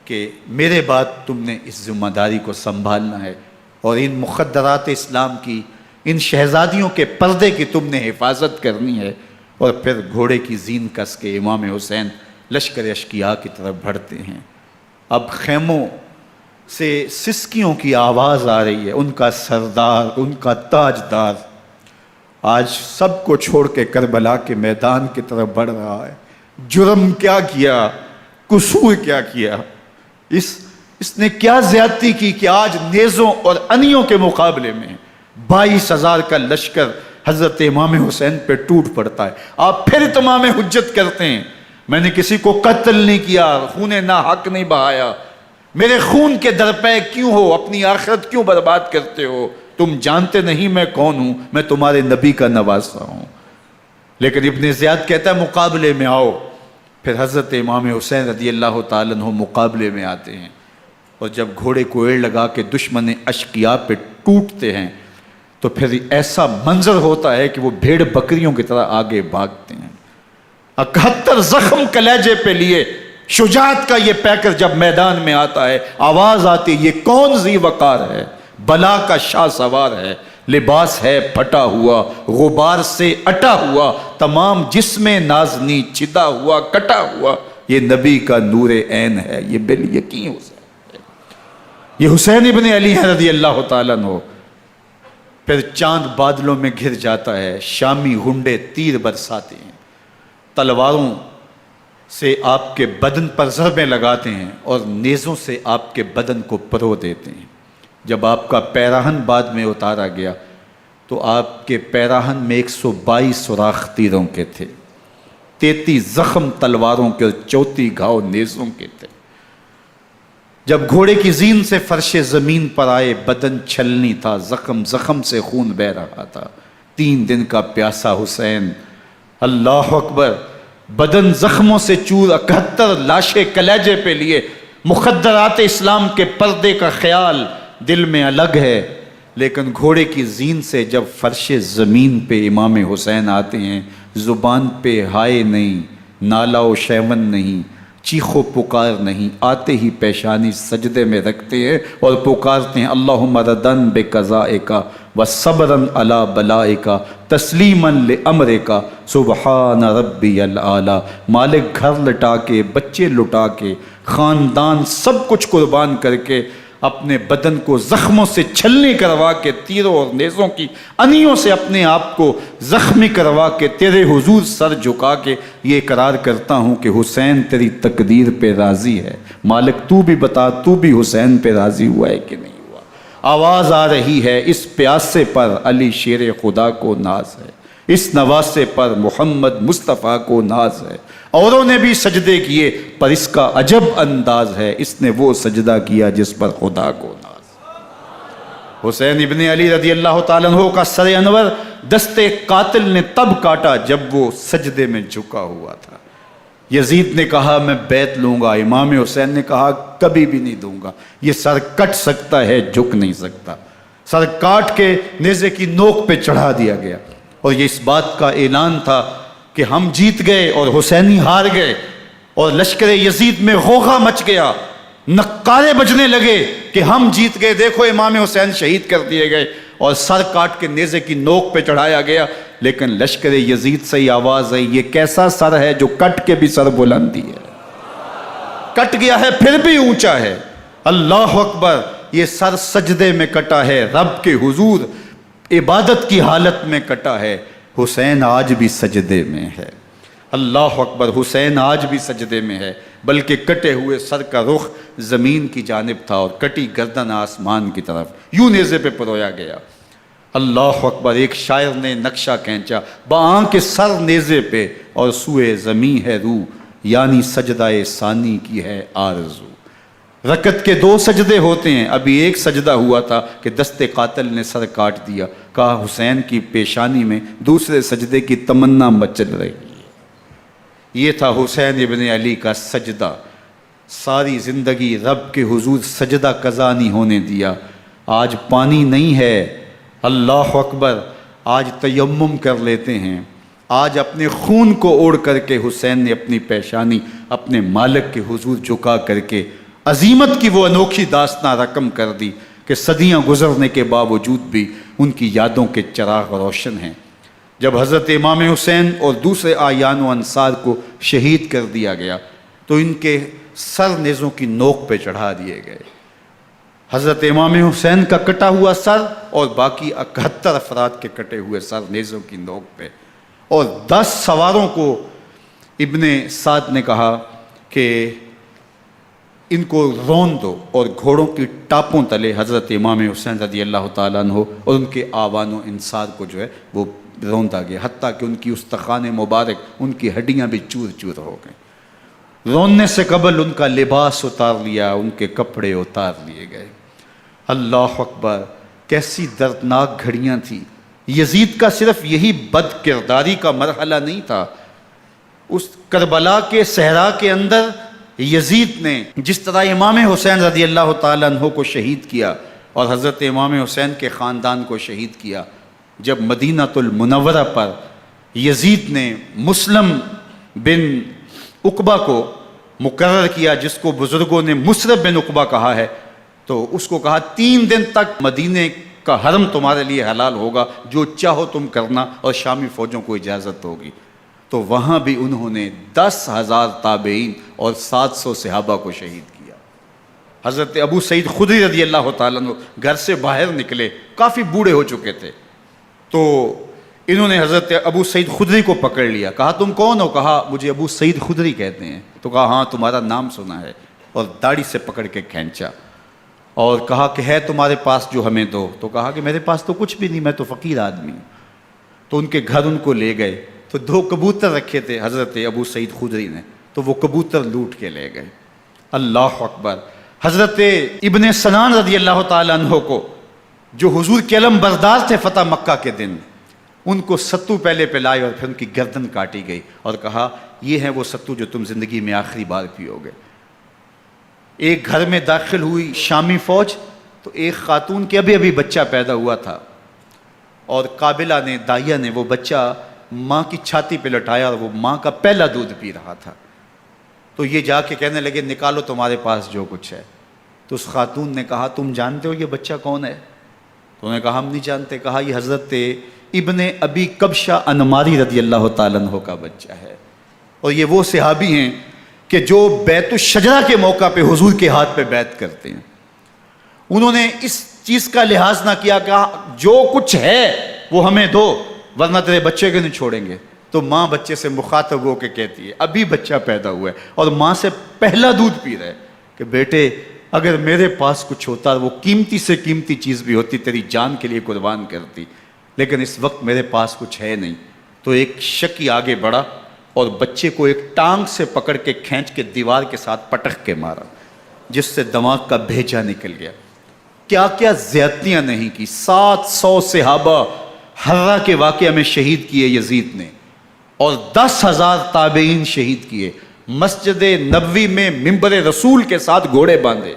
کہ میرے بعد تم نے اس ذمہ داری کو سنبھالنا ہے اور ان مخدرات اسلام کی، ان شہزادیوں کے پردے کی تم نے حفاظت کرنی ہے۔ اور پھر گھوڑے کی زین کس کے امام حسین لشکر اشکیا کی طرف بڑھتے ہیں۔ اب خیموں سے سسکیوں کی آواز آ رہی ہے، ان کا سردار، ان کا تاجدار آج سب کو چھوڑ کے کربلا کے میدان کی طرف بڑھ رہا ہے۔ جرم کیا کیا، قصور کیا کیا، اس نے کیا زیادتی کی کہ آج نیزوں اور انیوں کے مقابلے میں 22,000 کا لشکر حضرت امام حسین پہ ٹوٹ پڑتا ہے۔ آپ پھر اتمام حجت کرتے ہیں، میں نے کسی کو قتل نہیں کیا، خون ناحق نہیں بہایا، میرے خون کے درپے کیوں ہو، اپنی آخرت کیوں برباد کرتے ہو، تم جانتے نہیں میں کون ہوں، میں تمہارے نبی کا نواسا ہوں۔ لیکن ابن زیاد کہتا ہے مقابلے میں آؤ۔ پھر حضرت امام حسین رضی اللہ تعالیٰ عنہ مقابلے میں آتے ہیں، اور جب گھوڑے کو ایڑ لگا کے دشمن اشقیاء پہ ٹوٹتے ہیں تو پھر ایسا منظر ہوتا ہے کہ وہ بھیڑ بکریوں کی طرح آگے بھاگتے ہیں۔ 71 زخم کلیجے پہ لیے شجاعت کا یہ پیکر جب میدان میں آتا ہے، آواز آتی ہے یہ کون ذی وقار ہے، بلا کا شاہ سوار ہے، لباس ہے پھٹا ہوا غبار سے اٹا ہوا، تمام جسم نازنی چھدا ہوا کٹا ہوا، یہ نبی کا نور عین ہے، یہ بالیقین حسین ہے، یہ حسین ابن علی ہے رضی اللہ تعالیٰ عنہ۔ پھر چاند بادلوں میں گھر جاتا ہے، شامی غنڈے تیر برساتے ہیں، تلواروں سے آپ کے بدن پر ضربیں لگاتے ہیں اور نیزوں سے آپ کے بدن کو پرو دیتے ہیں۔ جب آپ کا پیراہن بعد میں اتارا گیا تو آپ کے پیراہن میں 122 سوراخ تیروں کے تھے، 33 زخم تلواروں کے اور 34 گھاؤ نیزوں کے تھے۔ جب گھوڑے کی زین سے فرش زمین پر آئے، بدن چھلنی تھا، زخم زخم سے خون بہ رہا تھا، 3 دن کا پیاسا حسین، اللہ اکبر، بدن زخموں سے چور، 71 لاشیں کلیجے پہ لیے، مخدرات اسلام کے پردے کا خیال دل میں الگ ہے، لیکن گھوڑے کی زین سے جب فرش زمین پہ امام حسین آتے ہیں، زبان پہ ہائے نہیں، نالا و شیون نہیں، چیخ و پکار نہیں، آتے ہی پیشانی سجدے میں رکھتے ہیں اور پکارتے ہیں اللہم ردن بقضائک وصبرن علی بلائک تسلیمن لامرک سبحان ربی الاعلی۔ مالک گھر لٹا کے، بچے لٹا کے، خاندان سب کچھ قربان کر کے، اپنے بدن کو زخموں سے چھلنی کروا کے، تیروں اور نیزوں کی انیوں سے اپنے آپ کو زخمی کروا کے، تیرے حضور سر جھکا کے یہ اقرار کرتا ہوں کہ حسین تیری تقدیر پہ راضی ہے، مالک تو بھی بتا، تو بھی حسین پہ راضی ہوا ہے کہ نہیں ہوا؟ آواز آ رہی ہے، اس پیاسے پر علی شیر خدا کو ناز ہے، اس نواسے پر محمد مصطفیٰ کو ناز ہے، اوروں نے بھی سجدے کیے پر اس کا عجب انداز ہے، اس نے وہ سجدہ کیا جس پر خدا کو ناز۔ حسین ابن علی رضی اللہ تعالیٰ عنہ کا سر انور دستے قاتل نے تب کاٹا جب وہ سجدے میں جھکا ہوا تھا۔ یزید نے کہا میں بیعت لوں گا، امام حسین نے کہا کبھی بھی نہیں دوں گا، یہ سر کٹ سکتا ہے جھک نہیں سکتا۔ سر کاٹ کے نیزے کی نوک پہ چڑھا دیا گیا اور یہ اس بات کا اعلان تھا کہ ہم جیت گئے اور حسینی ہار گئے، اور لشکر یزید میں غوغا مچ گیا، نقارے بجنے لگے کہ ہم جیت گئے، دیکھو امام حسین شہید کر دیے گئے، اور سر کاٹ کے نیزے کی نوک پہ چڑھایا گیا۔ لیکن لشکر یزید سے ہی آواز آئی یہ کیسا سر ہے جو کٹ کے بھی سر بلندی ہے، کٹ گیا ہے پھر بھی اونچا ہے، اللہ اکبر، یہ سر سجدے میں کٹا ہے، رب کے حضور عبادت کی حالت میں کٹا ہے، حسین آج بھی سجدے میں ہے، اللہ اکبر، حسین آج بھی سجدے میں ہے، بلکہ کٹے ہوئے سر کا رخ زمین کی جانب تھا اور کٹی گردن آسمان کی طرف، یوں نیزے پہ پرویا گیا، اللہ اکبر۔ ایک شاعر نے نقشہ کھینچا، بآنکھ سر نیزے پہ اور سوئے زمین ہے روح، یعنی سجدہ ثانی کی ہے آرزو۔ رکعت کے 2 سجدے ہوتے ہیں، ابھی ایک سجدہ ہوا تھا کہ دست قاتل نے سر کاٹ دیا، کہا حسین کی پیشانی میں دوسرے سجدے کی تمنا مچل رہی ہے۔ یہ تھا حسین ابن علی کا سجدہ، ساری زندگی رب کے حضور سجدہ قضا نہیں ہونے دیا۔ آج پانی نہیں ہے، اللہ اکبر، آج تیمم کر لیتے ہیں، آج اپنے خون کو اوڑھ کر کے حسین نے اپنی پیشانی اپنے مالک کے حضور جھکا کر کے عظیمت کی وہ انوکھی داستان رقم کر دی کہ صدیاں گزرنے کے باوجود بھی ان کی یادوں کے چراغ روشن ہیں۔ جب حضرت امام حسین اور دوسرے اعیان و انصار کو شہید کر دیا گیا تو ان کے سر نیزوں کی نوک پہ چڑھا دیے گئے، حضرت امام حسین کا کٹا ہوا سر اور باقی 71 افراد کے کٹے ہوئے سر نیزوں کی نوک پہ، اور 10 سواروں کو ابن سعد نے کہا کہ ان کو رون دو، اور گھوڑوں کی ٹاپوں تلے حضرت امام حسین رضی اللہ تعالیٰ عنہ اور ان کے آوان و انصار کو جو ہے وہ روندا گیا، حتیٰ کہ ان کی استخوان مبارک، ان کی ہڈیاں بھی چور چور ہو گئیں۔ روننے سے قبل ان کا لباس اتار لیا، ان کے کپڑے اتار لیے گئے، اللہ اکبر، کیسی دردناک گھڑیاں تھیں۔ یزید کا صرف یہی بد کرداری کا مرحلہ نہیں تھا، اس کربلا کے صحرا کے اندر یزید نے جس طرح امام حسین رضی اللہ تعالیٰ عنہ کو شہید کیا اور حضرت امام حسین کے خاندان کو شہید کیا، جب مدینہ المنورہ پر یزید نے مسلم بن عقبہ کو مقرر کیا، جس کو بزرگوں نے مصرب بن عقبہ کہا ہے، تو اس کو کہا 3 دن تک مدینے کا حرم تمہارے لیے حلال ہوگا، جو چاہو تم کرنا، اور شامی فوجوں کو اجازت ہوگی۔ تو وہاں بھی انہوں نے 10,000 تابعین اور 700 صحابہ کو شہید کیا۔ حضرت ابو سعید خدری رضی اللہ تعالیٰ عنہ گھر سے باہر نکلے، کافی بوڑھے ہو چکے تھے، تو انہوں نے حضرت ابو سعید خدری کو پکڑ لیا، کہا تم کون ہو؟ کہا مجھے ابو سعید خدری کہتے ہیں۔ تو کہا ہاں تمہارا نام سنا ہے، اور داڑھی سے پکڑ کے کھینچا اور کہا کہ ہے تمہارے پاس جو ہمیں دو؟ تو کہا کہ میرے پاس تو کچھ بھی نہیں، میں تو فقیر آدمی ہوں۔ تو ان کے گھر ان کو لے گئے، تو 2 کبوتر رکھے تھے حضرت ابو سعید خدری نے، تو وہ کبوتر لوٹ کے لے گئے۔ اللہ اکبر۔ حضرت ابن سنان رضی اللہ تعالیٰ عنہ کو، جو حضور کے علم بردار تھے فتح مکہ کے دن، ان کو ستو پہلے پلائے اور پھر ان کی گردن کاٹی گئی، اور کہا یہ ہے وہ ستو جو تم زندگی میں آخری بار پیو گے۔ ایک گھر میں داخل ہوئی شامی فوج، تو ایک خاتون کے ابھی بچہ پیدا ہوا تھا، اور قابلہ نے، دائیا نے، وہ بچہ ماں کی چھاتی پہ لٹایا، اور وہ ماں کا پہلا دودھ پی رہا تھا۔ تو یہ جا کے کہنے لگے نکالو تمہارے پاس جو کچھ ہے۔ تو اس خاتون نے کہا تم جانتے ہو یہ بچہ کون ہے؟ تو انہوں نے کہا ہم نہیں جانتے۔ کہا یہ حضرت ابن ابی کبشہ انماری رضی اللہ تعالیٰ عنہ کا بچہ ہے، اور یہ وہ صحابی ہیں کہ جو بیت الشجرہ کے موقع پہ حضور کے ہاتھ پہ بیعت کرتے ہیں۔ انہوں نے اس چیز کا لحاظ نہ کیا کہ جو کچھ ہے وہ ہمیں دو، ورنہ تیرے بچے کو نہیں چھوڑیں گے۔ تو ماں بچے سے مخاطب ہو کے کہتی ہے، ابھی بچہ پیدا ہوا ہے اور ماں سے پہلا دودھ پی رہا ہے، کہ بیٹے اگر میرے پاس کچھ ہوتا، وہ قیمتی سے قیمتی چیز بھی ہوتی، تیری جان کے لیے قربان کرتی، لیکن اس وقت میرے پاس کچھ ہے نہیں۔ تو ایک شکی آگے بڑھا اور بچے کو ایک ٹانگ سے پکڑ کے کھینچ کے دیوار کے ساتھ پٹک کے مارا، جس سے دماغ کا بھیجا نکل گیا۔ کیا کیا زیادتیاں نہیں کی۔ 700 صحابہ حرہ کے واقعہ میں شہید کیے یزید نے، اور 10,000 تابعین شہید کیے۔ مسجد نبوی میں ممبر رسول کے ساتھ گھوڑے باندھے،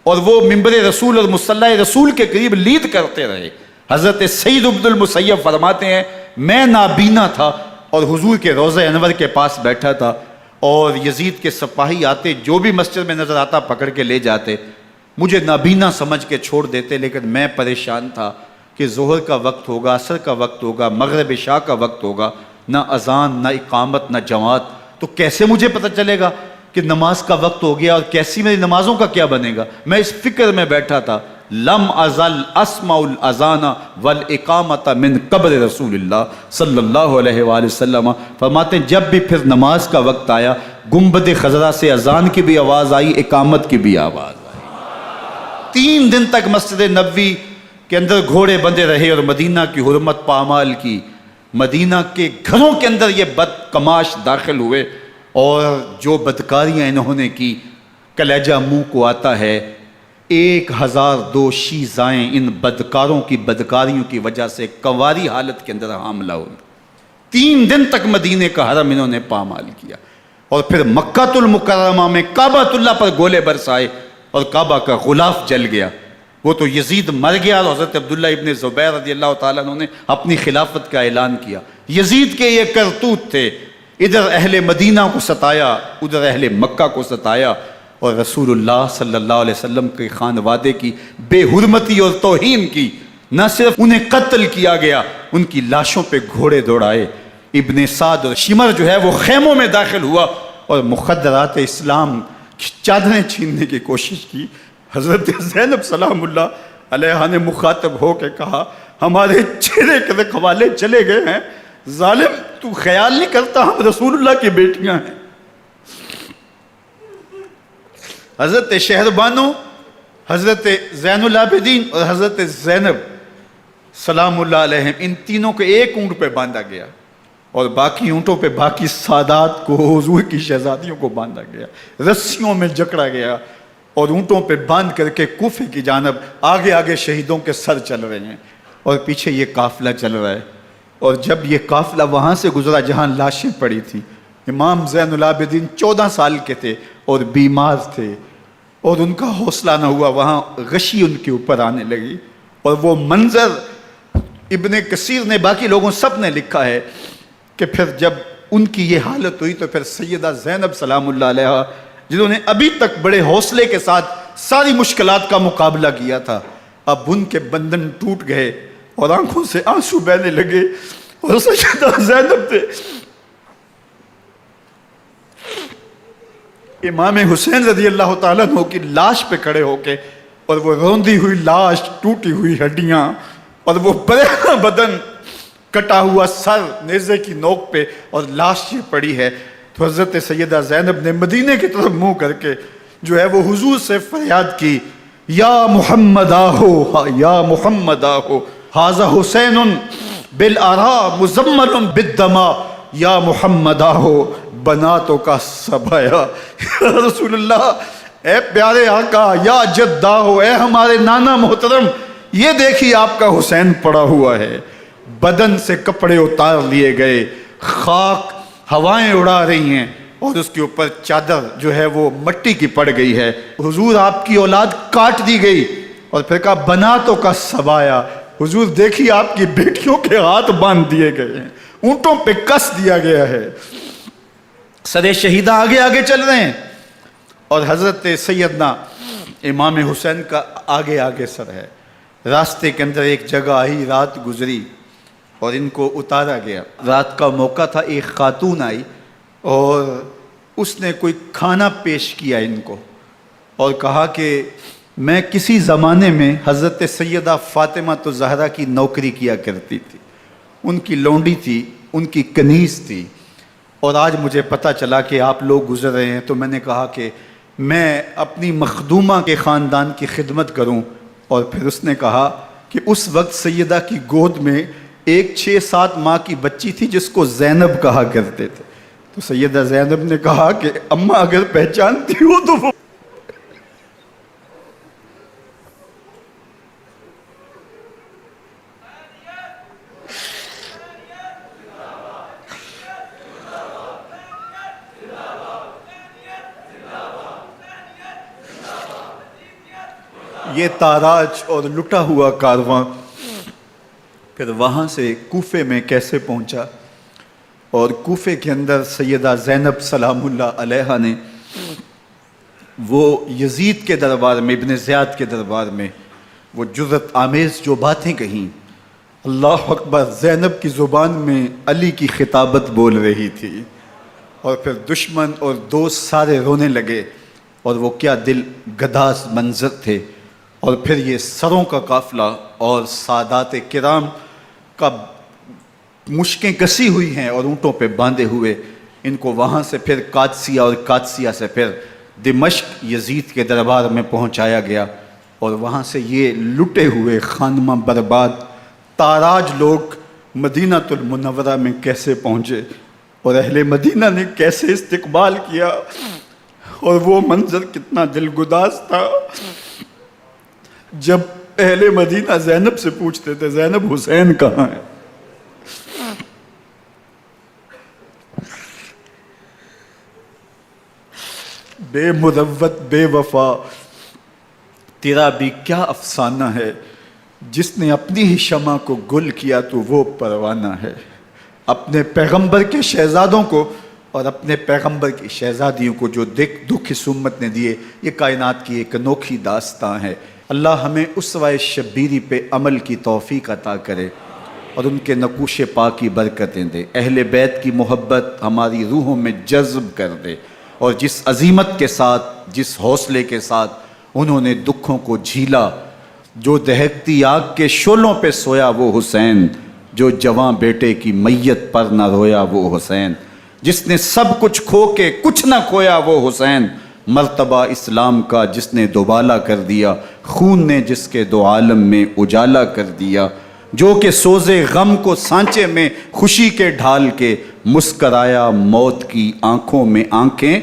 اور وہ ممبر رسول اور مصلی رسول کے قریب لید کرتے رہے۔ حضرت سعید عبد المسیب فرماتے ہیں میں نابینا تھا اور حضور کے روضہ انور کے پاس بیٹھا تھا، اور یزید کے سپاہی آتے، جو بھی مسجد میں نظر آتا پکڑ کے لے جاتے، مجھے نابینا سمجھ کے چھوڑ دیتے، لیکن میں پریشان تھا کہ ظہر کا وقت ہوگا، عصر کا وقت ہوگا، مغرب عشاء کا وقت ہوگا، نہ اذان، نہ اقامت، نہ جماعت، تو کیسے مجھے پتہ چلے گا کہ نماز کا وقت ہو گیا، اور کیسی میری نمازوں کا کیا بنے گا؟ میں اس فکر میں بیٹھا تھا۔ لم ازل اسمع الاذان والاقامت من قبر رسول اللہ صلی اللہ علیہ وآلہ وسلم۔ فرماتے ہیں جب بھی پھر نماز کا وقت آیا، گنبد خضرا سے اذان کی بھی آواز آئی، اقامت کی بھی آواز آئی۔ 3 دن تک مسجد نبوی کے اندر گھوڑے بندے رہے، اور مدینہ کی حرمت پامال کی۔ مدینہ کے گھروں کے اندر یہ بدکماش داخل ہوئے، اور جو بدکاریاں انہوں نے کی کلیجہ منہ کو آتا ہے۔ 1002 شیزائیں ان بدکاروں کی بدکاریوں کی وجہ سے کنواری حالت کے اندر حاملہ ہوئی۔ 3 دن تک مدینے کا حرم انہوں نے پامال کیا، اور پھر مکہ المکرمہ میں کعبۃ اللہ پر گولے برسائے، اور کعبہ کا غلاف جل گیا۔ وہ تو یزید مر گیا، اور حضرت عبداللہ ابن زبیر رضی اللہ تعالیٰ عنہ نے اپنی خلافت کا اعلان کیا۔ یزید کے یہ کرتوت تھے، ادھر اہل مدینہ کو ستایا، ادھر اہل مکہ کو ستایا، اور رسول اللہ صلی اللہ علیہ وسلم کے خانوادے کی بے حرمتی اور توہین کی۔ نہ صرف انہیں قتل کیا گیا، ان کی لاشوں پہ گھوڑے دوڑائے۔ ابن سعد اور شمر جو ہے وہ خیموں میں داخل ہوا، اور مخدرات اسلام کی چادریں چھیننے کی کوشش کی۔ حضرت زینب سلام اللہ علیہ نے مخاطب ہو کے کہا ہمارے چہرے کے رکھوالے چلے گئے ہیں، ظالم تو خیال نہیں کرتا ہم رسول اللہ کی بیٹیاں ہیں۔ حضرت شہربانو، حضرت زین العابدین اور حضرت زینب سلام اللہ علیہ، ان تینوں کو ایک اونٹ پہ باندھا گیا، اور باقی اونٹوں پہ باقی سادات کو، حضور کی شہزادیوں کو باندھا گیا، رسیوں میں جکڑا گیا، اور اونٹوں پہ باندھ کر کے کوفے کی جانب آگے آگے شہیدوں کے سر چل رہے ہیں، اور پیچھے یہ قافلہ چل رہا ہے۔ اور جب یہ قافلہ وہاں سے گزرا جہاں لاشیں پڑی تھیں، امام زین العابدین 14 سال کے تھے اور بیمار تھے، اور ان کا حوصلہ نہ ہوا، وہاں غشی ان کے اوپر آنے لگی، اور وہ منظر ابن کثیر نے، باقی لوگوں سب نے لکھا ہے کہ پھر جب ان کی یہ حالت ہوئی تو پھر سیدہ زینب سلام اللہ علیہ، جنہوں نے ابھی تک بڑے حوصلے کے ساتھ ساری مشکلات کا مقابلہ کیا تھا، اب ان کے بندھن ٹوٹ گئے اور آنکھوں سے آنسو بہنے لگے، اور سیدہ زینب تھے امام حسین رضی اللہ تعالیٰ عنہ کی لاش پہ کھڑے ہو کے، اور وہ روندی ہوئی لاش، ٹوٹی ہوئی ہڈیاں، اور وہ برینا بدن، کٹا ہوا سر نیزے کی نوک پہ، اور لاش یہ پڑی ہے. تو حضرت سیدہ زینب نے مدینے کی طرف منہ کر کے جو ہے وہ حضور سے فریاد کی، یا محمد آہو، یا محمد آہو، ھذا حسین بالآراء مزمل بالدماء، یا محمد آہو بناتوں کا سبایا. یا رسول اللہ، اے پیارے آقا، یا جد آہو، اے ہمارے نانا محترم، یہ دیکھیے آپ کا حسین پڑا ہوا ہے. بدن سے کپڑے اتار لیے گئے، خاک ہوائیں اڑا رہی ہیں، اور اس کے اوپر چادر جو ہے وہ مٹی کی پڑ گئی ہے. حضور آپ کی اولاد کاٹ دی گئی، اور پھر کہا بناتوں کا سبایا. حضور دیکھیے آپ کی بیٹیوں کے ہاتھ باندھ دیے گئے ہیں، اونٹوں پہ کس دیا گیا ہے، سر شہیدہ آگے آگے چل رہے ہیں، اور حضرت سیدنا امام حسین کا آگے آگے سر ہے. راستے کے اندر ایک جگہ آئی، رات گزری اور ان کو اتارا گیا. رات کا موقع تھا، ایک خاتون آئی اور اس نے کوئی کھانا پیش کیا ان کو، اور کہا کہ میں کسی زمانے میں حضرت سیدہ فاطمہ تو زہرا کی نوکری کیا کرتی تھی، ان کی لونڈی تھی، ان کی کنیز تھی، اور آج مجھے پتہ چلا کہ آپ لوگ گزر رہے ہیں، تو میں نے کہا کہ میں اپنی مخدومہ کے خاندان کی خدمت کروں. اور پھر اس نے کہا کہ اس وقت سیدہ کی گود میں ایک 6-7 ماہ کی بچی تھی جس کو زینب کہا کرتے تھے. تو سیدہ زینب نے کہا کہ اماں اگر پہچانتی ہو تو وہ یہ تاراج اور لٹا ہوا کارواں پھر وہاں سے کوفے میں کیسے پہنچا، اور کوفے کے اندر سیدہ زینب سلام اللہ علیہا نے وہ یزید کے دربار میں، ابن زیاد کے دربار میں وہ جرأت آمیز جو باتیں کہیں. اللہ اکبر، زینب کی زبان میں علی کی خطابت بول رہی تھی، اور پھر دشمن اور دوست سارے رونے لگے، اور وہ کیا دل گداز منظر تھے. اور پھر یہ سروں کا قافلہ اور سادات کرام کا مشکیں کسی ہوئی ہیں اور اونٹوں پہ باندھے ہوئے، ان کو وہاں سے پھر قادسیہ اور قادسیہ سے پھر دمشق یزید کے دربار میں پہنچایا گیا. اور وہاں سے یہ لٹے ہوئے خانمہ برباد تاراج لوگ مدینہ المنورہ میں کیسے پہنچے، اور اہل مدینہ نے کیسے استقبال کیا، اور وہ منظر کتنا دلگداز تھا جب اہل مدینہ زینب سے پوچھتے تھے زینب حسین کہاں ہے. بے مروت بے وفا تیرا بھی کیا افسانہ ہے، جس نے اپنی ہی شمع کو گل کیا تو وہ پروانہ ہے. اپنے پیغمبر کے شہزادوں کو اور اپنے پیغمبر کی شہزادیوں کو جو دکھ اس امت نے دیے، یہ کائنات کی ایک انوکھی داستان ہے. اللہ ہمیں اسوہ شبیری پہ عمل کی توفیق عطا کرے اور ان کے نقوش پاک کی برکتیں دے. اہل بیت کی محبت ہماری روحوں میں جذب کر دے، اور جس عظیمت کے ساتھ، جس حوصلے کے ساتھ انہوں نے دکھوں کو جھیلا، جو دہکتی آگ کے شعلوں پہ سویا وہ حسین، جو جواں بیٹے کی میت پر نہ رویا وہ حسین، جس نے سب کچھ کھو کے کچھ نہ کھویا وہ حسین، مرتبہ اسلام کا جس نے دوبالا کر دیا، خون نے جس کے دو عالم میں اجالا کر دیا، جو کہ سوزے غم کو سانچے میں خوشی کے ڈھال کے، مسکرایا موت کی آنکھوں میں آنکھیں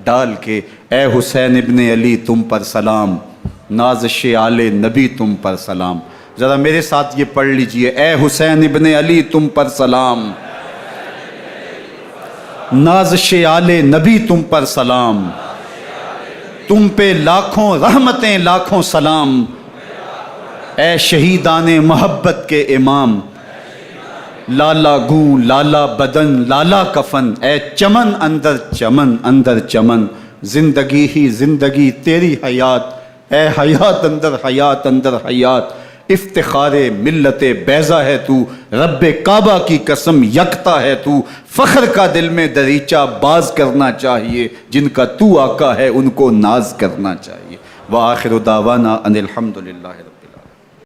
ڈال کے. اے حسین ابن علی تم پر سلام، نازش آل نبی تم پر سلام. ذرا میرے ساتھ یہ پڑھ لیجئے، اے حسین ابن علی تم پر سلام، نازش آل نبی تم پر سلام، تم پہ لاکھوں رحمتیں لاکھوں سلام. اے شہیدان محبت کے امام، لالا گوں لالا بدن لالا کفن، اے چمن اندر چمن، زندگی ہی زندگی تیری حیات اے حیات اندر حیات اندر حیات، افتخار ملت بیضا ہے تو، رب کعبہ کی قسم یکتا ہے تو، فخر کا دل میں دریچہ باز کرنا چاہیے، جن کا تو آقا ہے ان کو ناز کرنا چاہیے۔ وآخر دعوانا ان الحمد للہ۔